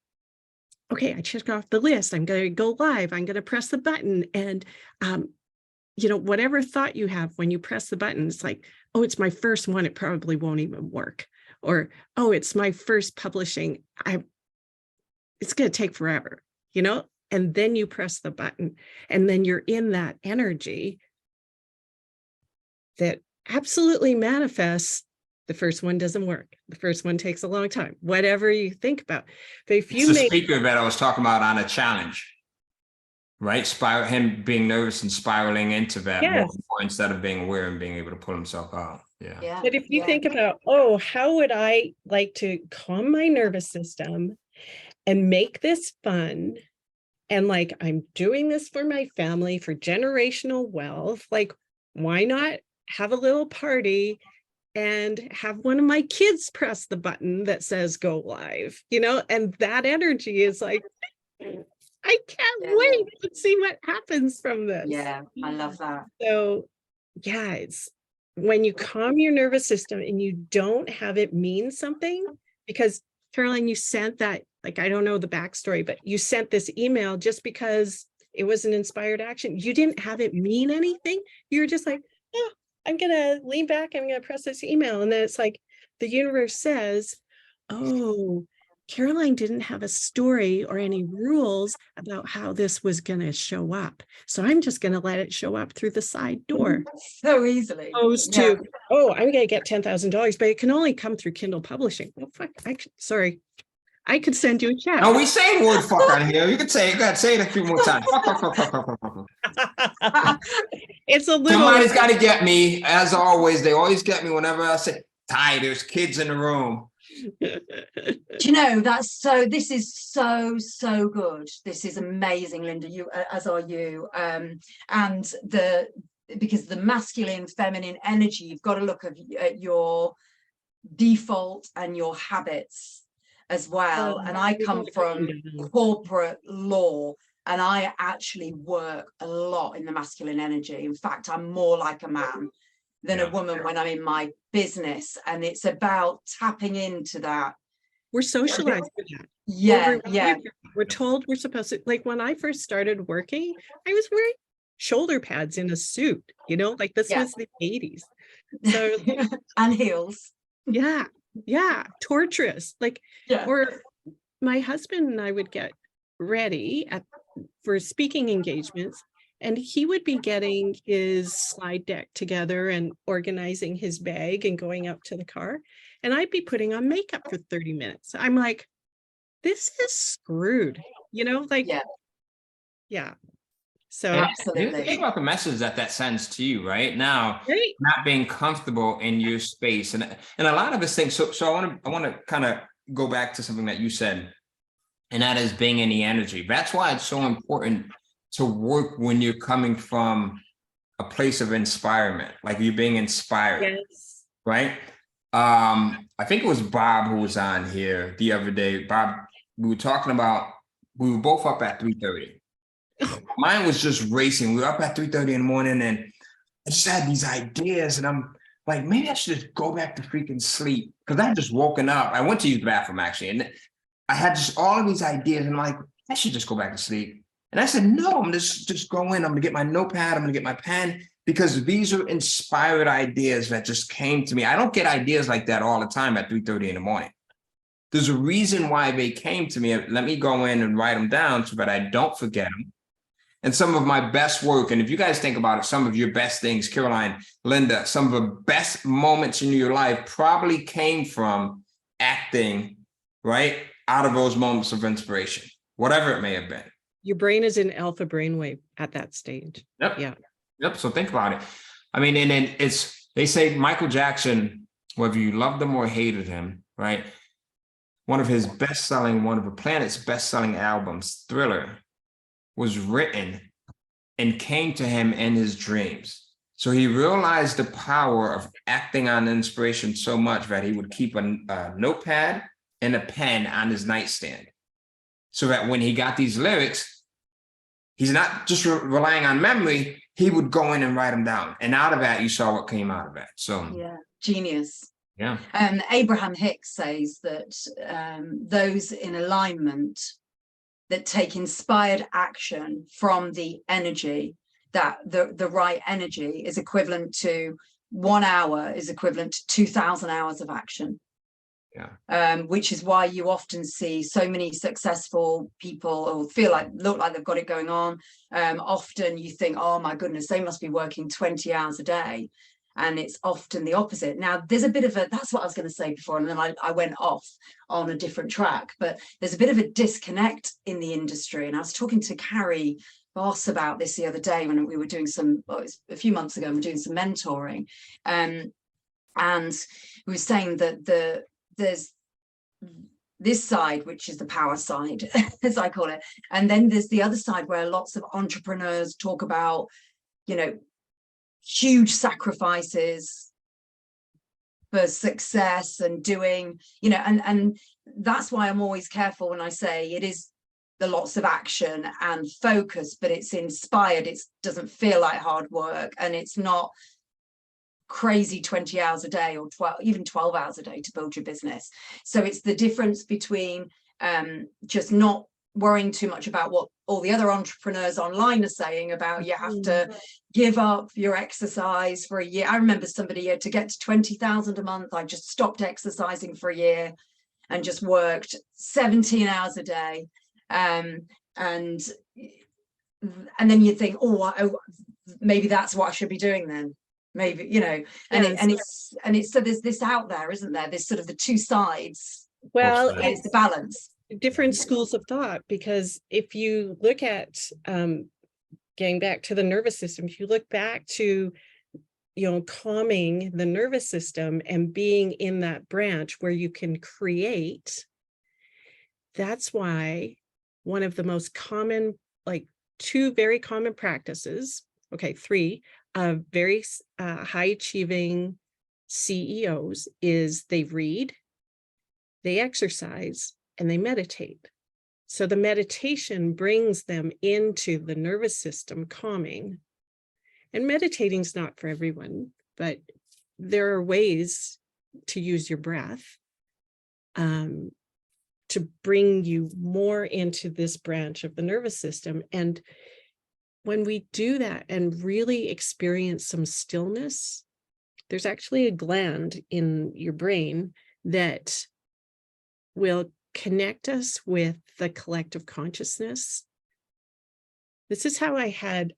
okay, I checked off the list. I'm going to go live. I'm going to press the button. And, you know, whatever thought you have when you press the button, it's like, oh, it's my first one. It probably won't even work. Or, oh, it's my first publishing. It's going to take forever, you know? And then you press the button, and then you're in that energy that absolutely manifests. The first one doesn't work. The first one takes a long time, whatever you think about. But if you It's the speaker that I was talking about on a challenge, right? Him being nervous and spiraling into that more instead of being aware and being able to pull himself out. Yeah. But if you think about, oh, how would I like to calm my nervous system and make this fun? And like, I'm doing this for my family, for generational wealth. Like, why not have a little party and have one of my kids press the button that says go live, and that energy is like, I can't wait to see what happens from this. Yeah, I love that. So yeah, it's when you calm your nervous system and you don't have it mean something, because Caroline, you sent that, like, I don't know the backstory, but you sent this email just because it was an inspired action. You didn't have it mean anything. You were just like, oh, I'm going to lean back. I'm going to press this email. And then it's like the universe says, oh, Caroline didn't have a story or any rules about how this was going to show up. So I'm just going to let it show up through the side door. So easily. Opposed to, oh, I'm going to get $10,000, but it can only come through Kindle publishing. Oh, fuck. Sorry. I could send you a check. No, we say the word fuck on here. You could say it. Go ahead, say it a few more times. Fuck, fuck, fuck, fuck, fuck, fuck, fuck. It's a little. Somebody's got to get me. As always, they always get me whenever I say, Ty, there's kids in the room. Do you know, this is so good. This is amazing, Linda, you as are you. And because the masculine, feminine energy, you've got to look at your default and your habits as well. And I come from corporate law, and I actually work a lot in the masculine energy. In fact, I'm more like a man than a woman when I'm in my business, and it's about tapping into that. We're socialized for that. Yeah. We're told we're supposed to, like when I first started working, I was wearing shoulder pads in a suit, like this was the 80s. So and heels. Yeah, torturous. Or my husband and I would get ready for speaking engagements, and he would be getting his slide deck together and organizing his bag and going up to the car, and I'd be putting on makeup for 30 minutes. I'm like, this is screwed, yeah. So absolutely. Think about the message that sends to you right now, right? Not being comfortable in your space, and a lot of us think so. I want to kind of go back to something that you said, and that is being in the energy. That's why it's so important to work when you're coming from a place of inspirement, like you're being inspired, right? I think it was Bob who was on here the other day. Bob, we were talking about, we were both up at 3:30. Mine was just racing. We were up at 3:30 in the morning, and I just had these ideas, and I'm like, maybe I should just go back to freaking sleep, because I had just woken up. I went to use the bathroom actually, and I had just all of these ideas, and I'm like, I should just go back to sleep. And I said, no, I'm just go in. I'm gonna get my notepad. I'm gonna get my pen, because these are inspired ideas that just came to me. I don't get ideas like that all the time at 3:30 in the morning. There's a reason why they came to me. Let me go in and write them down so that I don't forget them. And some of my best work, and if you guys think about it, some of your best things, Caroline, Linda, some of the best moments in your life probably came from acting, right? Out of those moments of inspiration, whatever it may have been. Your brain is in alpha brainwave at that stage. Yep. Yeah. Yep. So think about it. I mean, and then they say Michael Jackson, whether you loved him or hated him, right? One of the planet's best-selling albums, Thriller, was written and came to him in his dreams. So he realized the power of acting on inspiration so much that he would keep a notepad and a pen on his nightstand, so that when he got these lyrics, he's not just relying on memory, he would go in and write them down. And out of that, you saw what came out of that. So yeah, genius. Yeah. Abraham Hicks says that those in alignment that take inspired action from the energy, that the right energy is equivalent to 1 hour is equivalent to 2,000 hours of action. Yeah. Which is why you often see so many successful people or look like they've got it going on. Often you think, oh my goodness, they must be working 20 hours a day. And it's often the opposite. Now, there's a bit of that's what I was going to say before, and then I went off on a different track, but there's a bit of a disconnect in the industry. And I was talking to Carrie Boss about this the other day when we were doing a few months ago, we were doing some mentoring. And we were saying that there's this side, which is the power side, as I call it. And then there's the other side where lots of entrepreneurs talk about, huge sacrifices for success and doing, you know, and that's why I'm always careful when I say it is the lots of action and focus, but it's inspired. It doesn't feel like hard work, and it's not crazy 20 hours a day or 12, even 12 hours a day to build your business. So it's the difference between just not worrying too much about what all the other entrepreneurs online are saying about you have to give up your exercise for a year. I remember somebody to get to 20,000 a month, I just stopped exercising for a year and just worked 17 hours a day. And then you think, oh, maybe that's what I should be doing then. Maybe, you know, and it's so there's this out there, isn't there? There's sort of the two sides. Well, it's the balance. Different schools of thought, because if you look at getting back to the nervous system, if you look back to, you know, calming the nervous system and being in that branch where you can create, that's why one of the most common, like two very common practices, okay, three, very high achieving CEOs is they read, they exercise, and they meditate. So the meditation brings them into the nervous system calming. And meditating is not for everyone, but there are ways to use your breath to bring you more into this branch of the nervous system. And when we do that and really experience some stillness, there's actually a gland in your brain that will connect us with the collective consciousness. This is how I had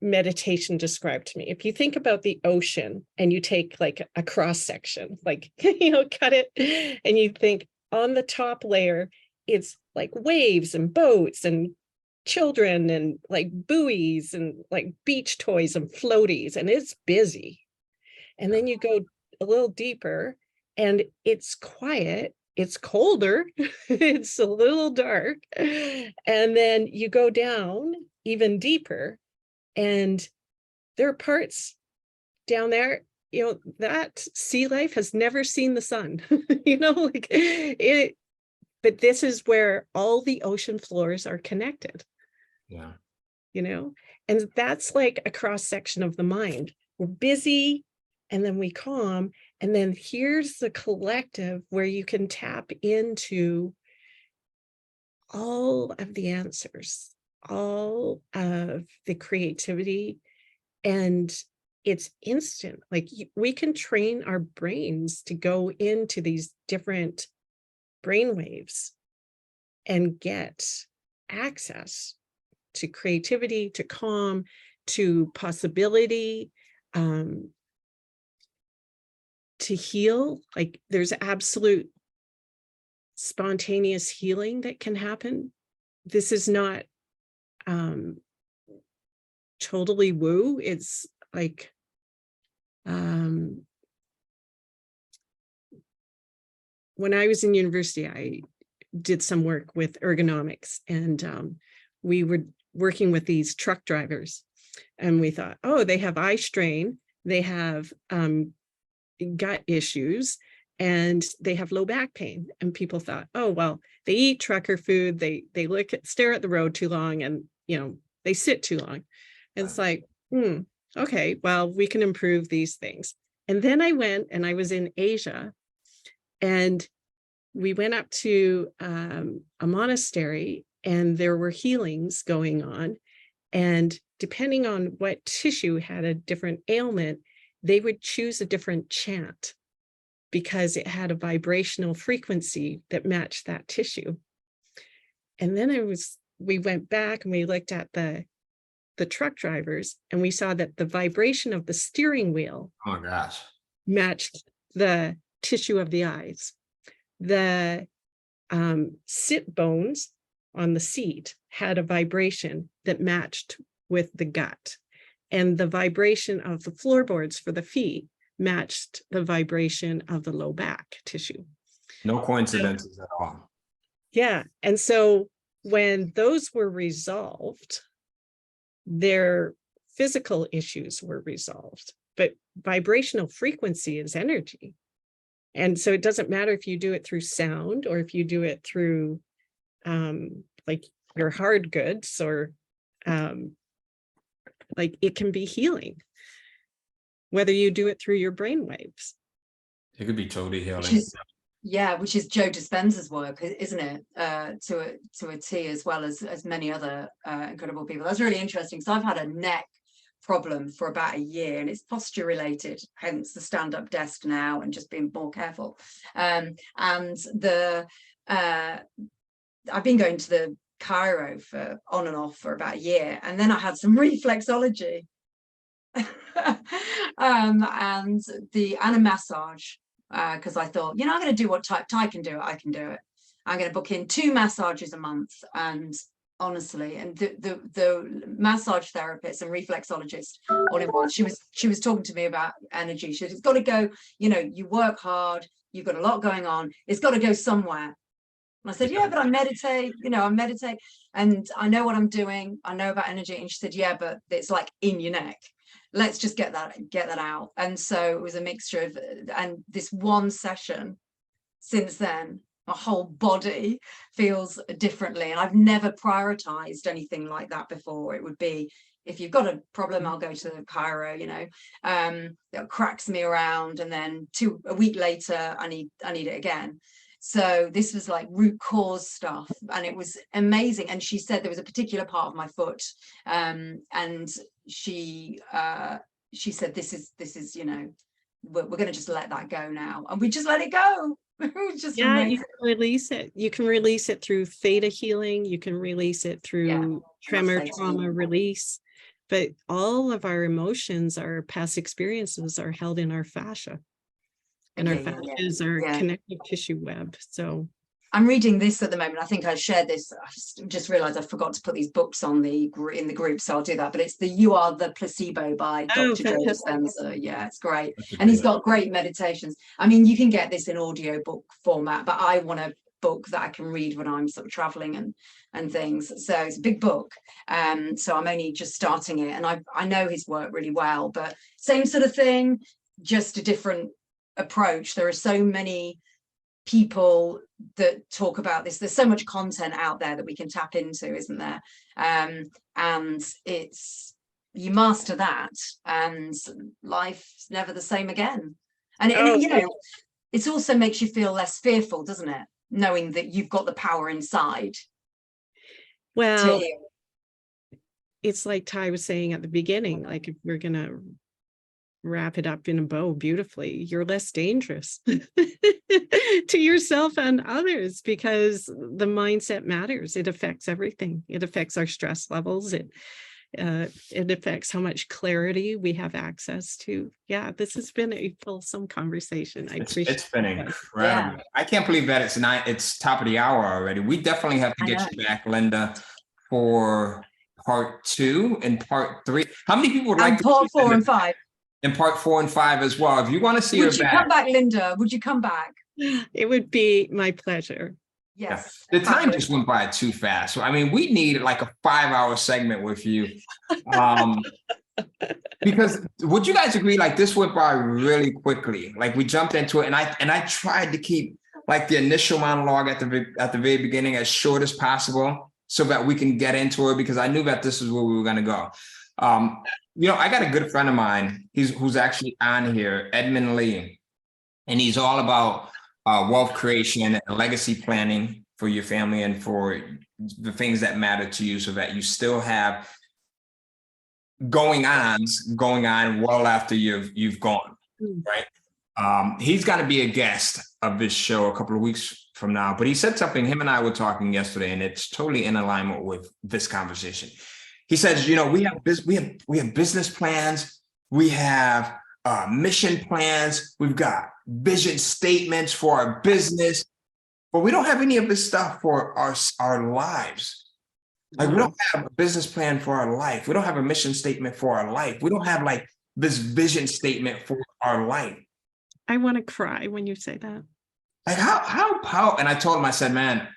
meditation described to me. If you think about the ocean and you take like a cross section, like, you know, cut it, and you think on the top layer, it's like waves and boats and children and like buoys and like beach toys and floaties, and it's busy. And then you go a little deeper and it's quiet, it's colder, it's a little dark. And then you go down even deeper, and there are parts down there, you know, that sea life has never seen the sun, you know, like it, but this is where all the ocean floors are connected. Yeah. You know, and that's like a cross section of the mind. We're busy and then we calm. And then here's the collective where you can tap into all of the answers, all of the creativity, and it's instant. Like we can train our brains to go into these different brain waves and get access to creativity, to calm, to possibility, to heal. Like there's absolute spontaneous healing that can happen. This is not totally woo. It's like when I was in university, I did some work with ergonomics, and we were working with these truck drivers, and we thought, oh, they have eye strain, they have gut issues, and they have low back pain. And people thought, oh, well, they eat trucker food, they stare at the road too long, and you know, they sit too long. And it's like, okay, well, we can improve these things. And then I went and I was in Asia, and we went up to a monastery, and there were healings going on. And depending on what tissue had a different ailment, they would choose a different chant because it had a vibrational frequency that matched that tissue. And then we went back and we looked at the truck drivers, and we saw that the vibration of the steering wheel, oh my gosh, matched the tissue of the eyes. The sit bones on the seat had a vibration that matched with the gut, and the vibration of the floorboards for the feet matched the vibration of the low back tissue. no coincidences at all. Yeah. And so when those were resolved, their physical issues were resolved. But vibrational frequency is energy. And so it doesn't matter if you do it through sound or if you do it through like your hard goods or like it can be healing, whether you do it through your brain waves. It could be totally healing. Which is Joe Dispenza's work, isn't it? To a T, as well as many other incredible people. That's really interesting. So I've had a neck problem for about a year, and it's posture related, hence the stand-up desk now and just being more careful. And I've been going to the chiro for on and off for about a year, and then I had some reflexology and a massage, because I thought, I'm going to do what Ty can do. I can do it. I'm going to book in 2 massages a month, and honestly, and the massage therapist and reflexologist all in one, she was talking to me about energy. She said, it's got to go, you work hard, you've got a lot going on, it's got to go somewhere. And I said, yeah, but I meditate, I meditate and I know what I'm doing. I know about energy. And she said, yeah, but it's like in your neck. Let's just get that out. And so it was a mixture of, and this one session, since then, my whole body feels differently. And I've never prioritized anything like that before. It would be, if you've got a problem, I'll go to the chiro, that cracks me around. And then a week later, I need it again. So this was like root cause stuff, and it was amazing. And she said there was a particular part of my foot, and she said, this is we're going to just let that go now, and we just let it go. Just yeah, amazing. you can release it. You can release it through theta healing. You can release it through trauma release. But all of our emotions, our past experiences, are held in our fascia. And our fascias are connective tissue web. So I'm reading this at the moment. I think I shared this. I just realized I forgot to put these books in the group, so I'll do that. But it's You Are the Placebo by Dr. Joe Dispenza. Yeah, it's great. And he's got great meditations. I mean, you can get this in audio book format, but I want a book that I can read when I'm sort of traveling and things. So it's a big book. So I'm only just starting it, and I know his work really well, but same sort of thing, just a different approach. There are so many people that talk about this. There's so much content out there that we can tap into, isn't there? And it's, you master that and life's never the same again. And it also makes you feel less fearful, doesn't it, knowing that you've got the power inside? Well, it's like Ty was saying at the beginning, like if we're gonna wrap it up in a bow beautifully, you're less dangerous to yourself and others, because the mindset matters. It affects everything. It affects our stress levels. It affects how much clarity we have access to. Yeah, this has been a fulsome conversation. It's been incredible. Yeah. I can't believe that it's top of the hour already. We definitely have to get you back, Linda, for part 2 and part 3. How many people would like to part 4 and 5? In part 4 and 5 as well. If you want to see her back. Would you come back, Linda? Would you come back? It would be my pleasure. Yes. The time just went by too fast. So, I mean, we need like a 5-hour segment with you. Because would you guys agree, like this went by really quickly? Like we jumped into it, and I tried to keep like the initial monologue at the very beginning as short as possible so that we can get into it, because I knew that this is where we were going to go. I got a good friend of mine, who's actually on here, Edmund Lee, and he's all about wealth creation and legacy planning for your family and for the things that matter to you, so that you still have going on well after you've gone, right? He's going to be a guest of this show a couple of weeks from now, but he said something, him and I were talking yesterday, and it's totally in alignment with this conversation. He says, we have business plans, we have mission plans, we've got vision statements for our business, but we don't have any of this stuff for our lives. Like we don't have a business plan for our life. We don't have a mission statement for our life. We don't have like this vision statement for our life. I want to cry when you say that. Like how? And I told him, I said, man,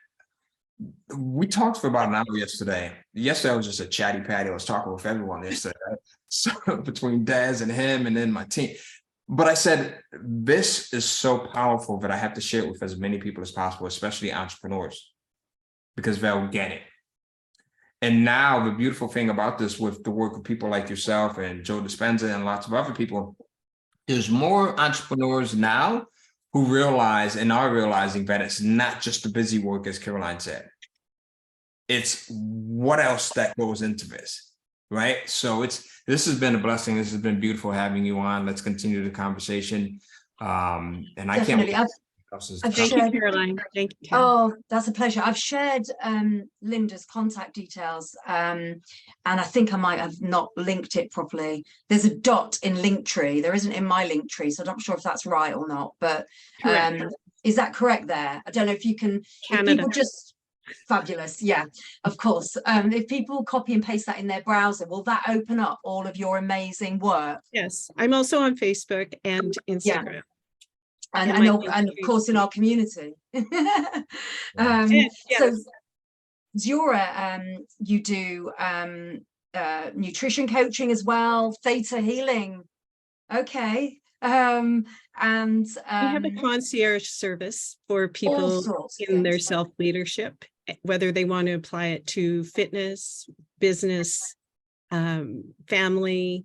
we talked for about an hour yesterday. Yesterday was just a chatty patty. I was talking with everyone yesterday. Right? So between Daz and him and then my team. But I said, this is so powerful that I have to share it with as many people as possible, especially entrepreneurs, because they'll get it. And now the beautiful thing about this with the work of people like yourself and Joe Dispenza and lots of other people, there's more entrepreneurs now who realize and are realizing that it's not just the busy work, as Caroline said. It's what else that goes into this, right? So this has been a blessing. This has been beautiful having you on. Let's continue the conversation. And I Definitely. can't. I've Thank shared, you, Caroline. Thank you, Karen. oh, that's a pleasure. I've shared Linda's contact details, and I think I might have not linked it properly. There's a dot in Linktree. There isn't in my Linktree, so I'm not sure if that's right or not. But is that correct there? I don't know if you can. Canada. If people just fabulous, yeah, of course. If people copy and paste that in their browser, will that open up all of your amazing work? Yes, I'm also on Facebook and Instagram. And, And my and of course in our community. Yes. So Zura, you do nutrition coaching as well, theta healing. Okay. And We have a concierge service for people in their self-leadership, whether they want to apply it to fitness, business, family,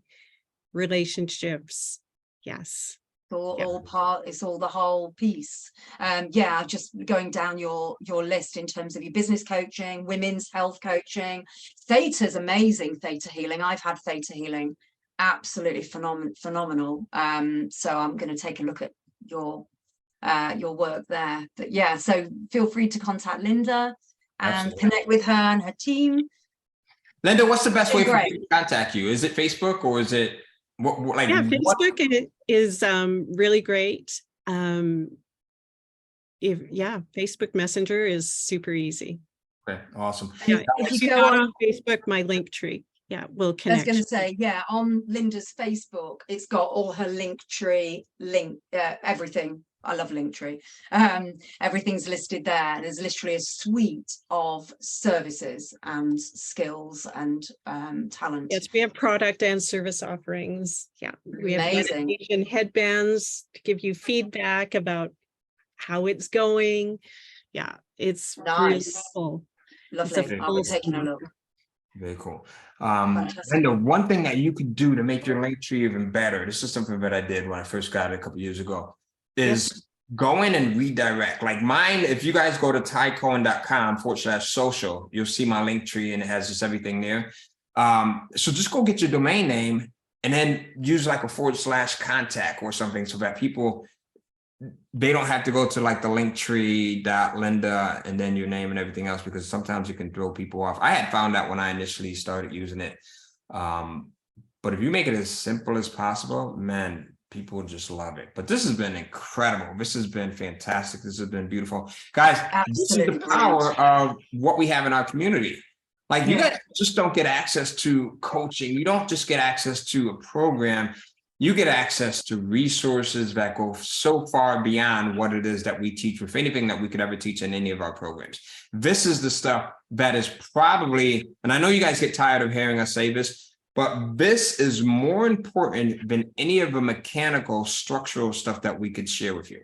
relationships. Yes. all part, it's all the whole piece. Yeah, just going down your list in terms of your business coaching, women's health coaching. Theta's amazing. Theta healing, I've had theta healing, absolutely phenomenal. So I'm going to take a look at your work there. But yeah, so feel free to contact Linda and connect with her and her team. Linda, what's the best way for people to contact you? Is it Facebook or is it Facebook is really great. Facebook Messenger is super easy. Okay, awesome. Yeah, if you go on Facebook, my Linktree, will connect. I was going to say, on Linda's Facebook, it's got all her Linktree everything. I love Linktree. Everything's listed there, and there's literally a suite of services and skills and talent. Yes, we have product and service offerings. Yeah, we have meditation headbands to give you feedback about how it's going. Yeah, it's nice. Really cool. Lovely. I'll be taking a look. Very cool. And the one thing that you could do to make your Linktree even better, this is something that I did when I first got it a couple years ago, is go in and redirect. Like mine, if you guys go to tycohen.com/social, you'll see my Linktree and it has just everything there. So just go get your domain name and then use like a /contact or something so that people, they don't have to go to like the Linktree.Linda and then your name and everything else, because sometimes you can throw people off. I had found that when I initially started using it. But if you make it as simple as possible, man, people just love it. But this has been incredible. This has been fantastic. This has been beautiful. Guys, this is the power of what we have in our community. Like you guys just don't get access to coaching. You don't just get access to a program. You get access to resources that go so far beyond what it is that we teach with anything that we could ever teach in any of our programs. This is the stuff that is probably, and I know you guys get tired of hearing us say this, but this is more important than any of the mechanical structural stuff that we could share with you.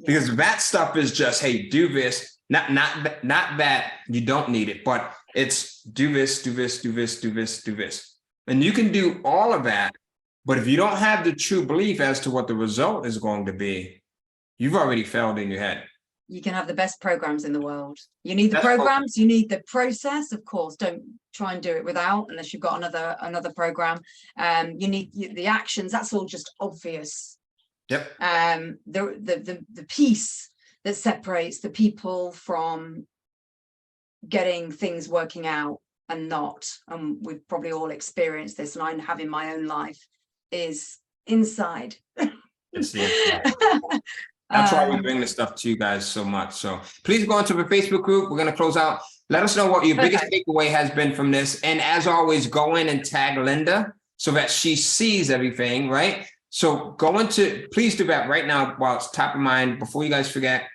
Because that stuff is just, hey, do this, not that you don't need it, but it's do this, do this, do this, do this, do this. And you can do all of that. But if you don't have the true belief as to what the result is going to be, you've already failed in your head. You can have the best programs in the world. You need the programs, you need the process, of course. Don't try and do it without, unless you've got another program. You need the actions. That's all just obvious. Yep. The piece that separates the people from getting things working out and not, and we've probably all experienced this, and I have in my own life, is inside. It's the inside. That's why we bring this stuff to you guys so much. So please go into the Facebook group. We're going to close out. Let us know what your biggest takeaway has been from this. And as always, go in and tag Linda so that she sees everything, right? So please do that right now while it's top of mind. Before you guys forget,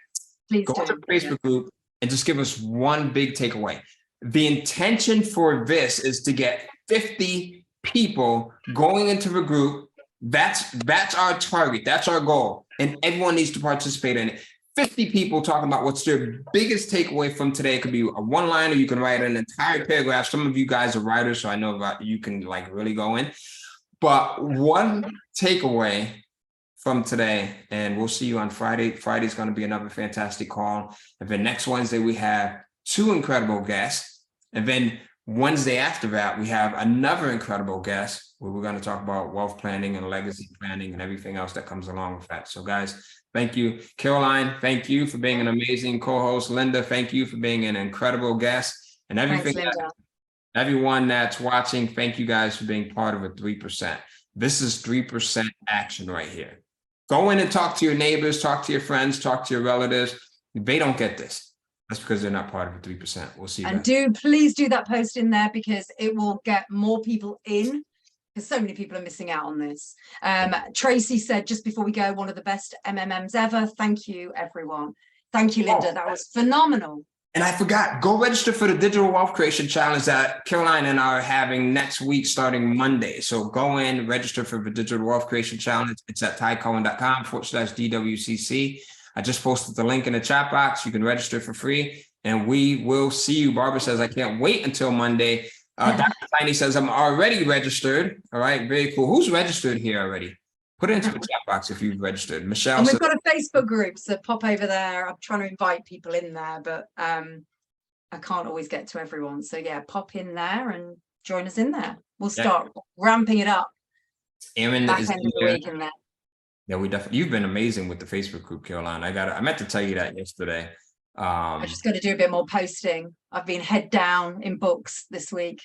go to the Facebook group and just give us one big takeaway. The intention for this is to get 50 people going into the group. That's our target. That's our goal. And everyone needs to participate in it. 50 people talking about what's their biggest takeaway from today. It could be a one-liner. You can write an entire paragraph. Some of you guys are writers, so I know about you can like really go in. But one takeaway from today, and we'll see you on Friday. Friday's going to be another fantastic call. And then next Wednesday, we have 2 incredible guests. And then Wednesday after that, we have another incredible guest where we're going to talk about wealth planning and legacy planning and everything else that comes along with that. So guys, thank you. Caroline, thank you for being an amazing co-host. Linda, thank you for being an incredible guest. And everything. Thanks, Linda. Everyone that's watching, thank you guys for being part of a 3%. This is 3% action right here. Go in and talk to your neighbors, talk to your friends, talk to your relatives. They don't get this. That's because they're not part of the 3%. We'll see. And please do that post in there because it will get more people in, because so many people are missing out on this. Tracy said just before we go, one of the best MMMs ever. Thank you, everyone. Thank you, Linda. That was phenomenal. And I forgot, go register for the Digital Wealth Creation Challenge that Caroline and I are having next week starting Monday. So go in, register for the Digital Wealth Creation Challenge. It's at tycohen.com/DWCC. I just posted the link in the chat box. You can register for free and we will see you. Barbara says, I can't wait until Monday. Dr. Tiny says, I'm already registered. All right, very cool. Who's registered here already? Put it into the chat box if you've registered. Michelle And we've says, got a Facebook group, so pop over there. I'm trying to invite people in there, but I can't always get to everyone. So yeah, pop in there and join us in there. We'll start ramping it up. Aaron Back is end of the here. week in there. Yeah, we definitely, you've been amazing with the Facebook group, Caroline. I meant to tell you that yesterday. I just got to do a bit more posting. I've been head down in books this week.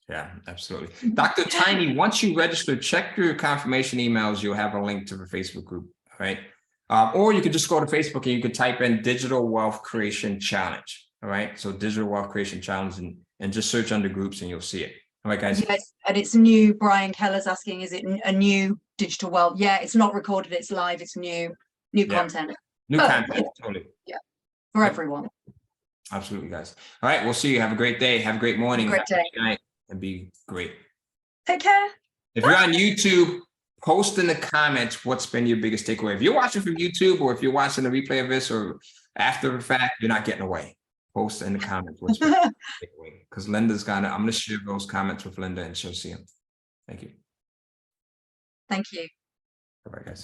Yeah, absolutely. Dr. Tiny, once you register, check your confirmation emails. You'll have a link to the Facebook group, right? Or you could just go to Facebook and you could type in Digital Wealth Creation Challenge. All right. So Digital Wealth Creation Challenge and just search under groups and you'll see it. All right, guys. Yes, and it's new. Brian Keller's asking, is it a new digital wealth? Yeah, it's not recorded, it's live, it's new content. New content, totally. Yeah, for everyone. Absolutely, guys. All right, we'll see you. Have a great day. Have a great morning. Have a great day. Night, and be great. Take care. If you're on YouTube, post in the comments what's been your biggest takeaway. If you're watching from YouTube or if you're watching the replay of this or after the fact, you're not getting away. Post in the comments what's been your takeaway. Because Linda's I'm gonna share those comments with Linda and she'll see them. Thank you. Thank you. All right, guys.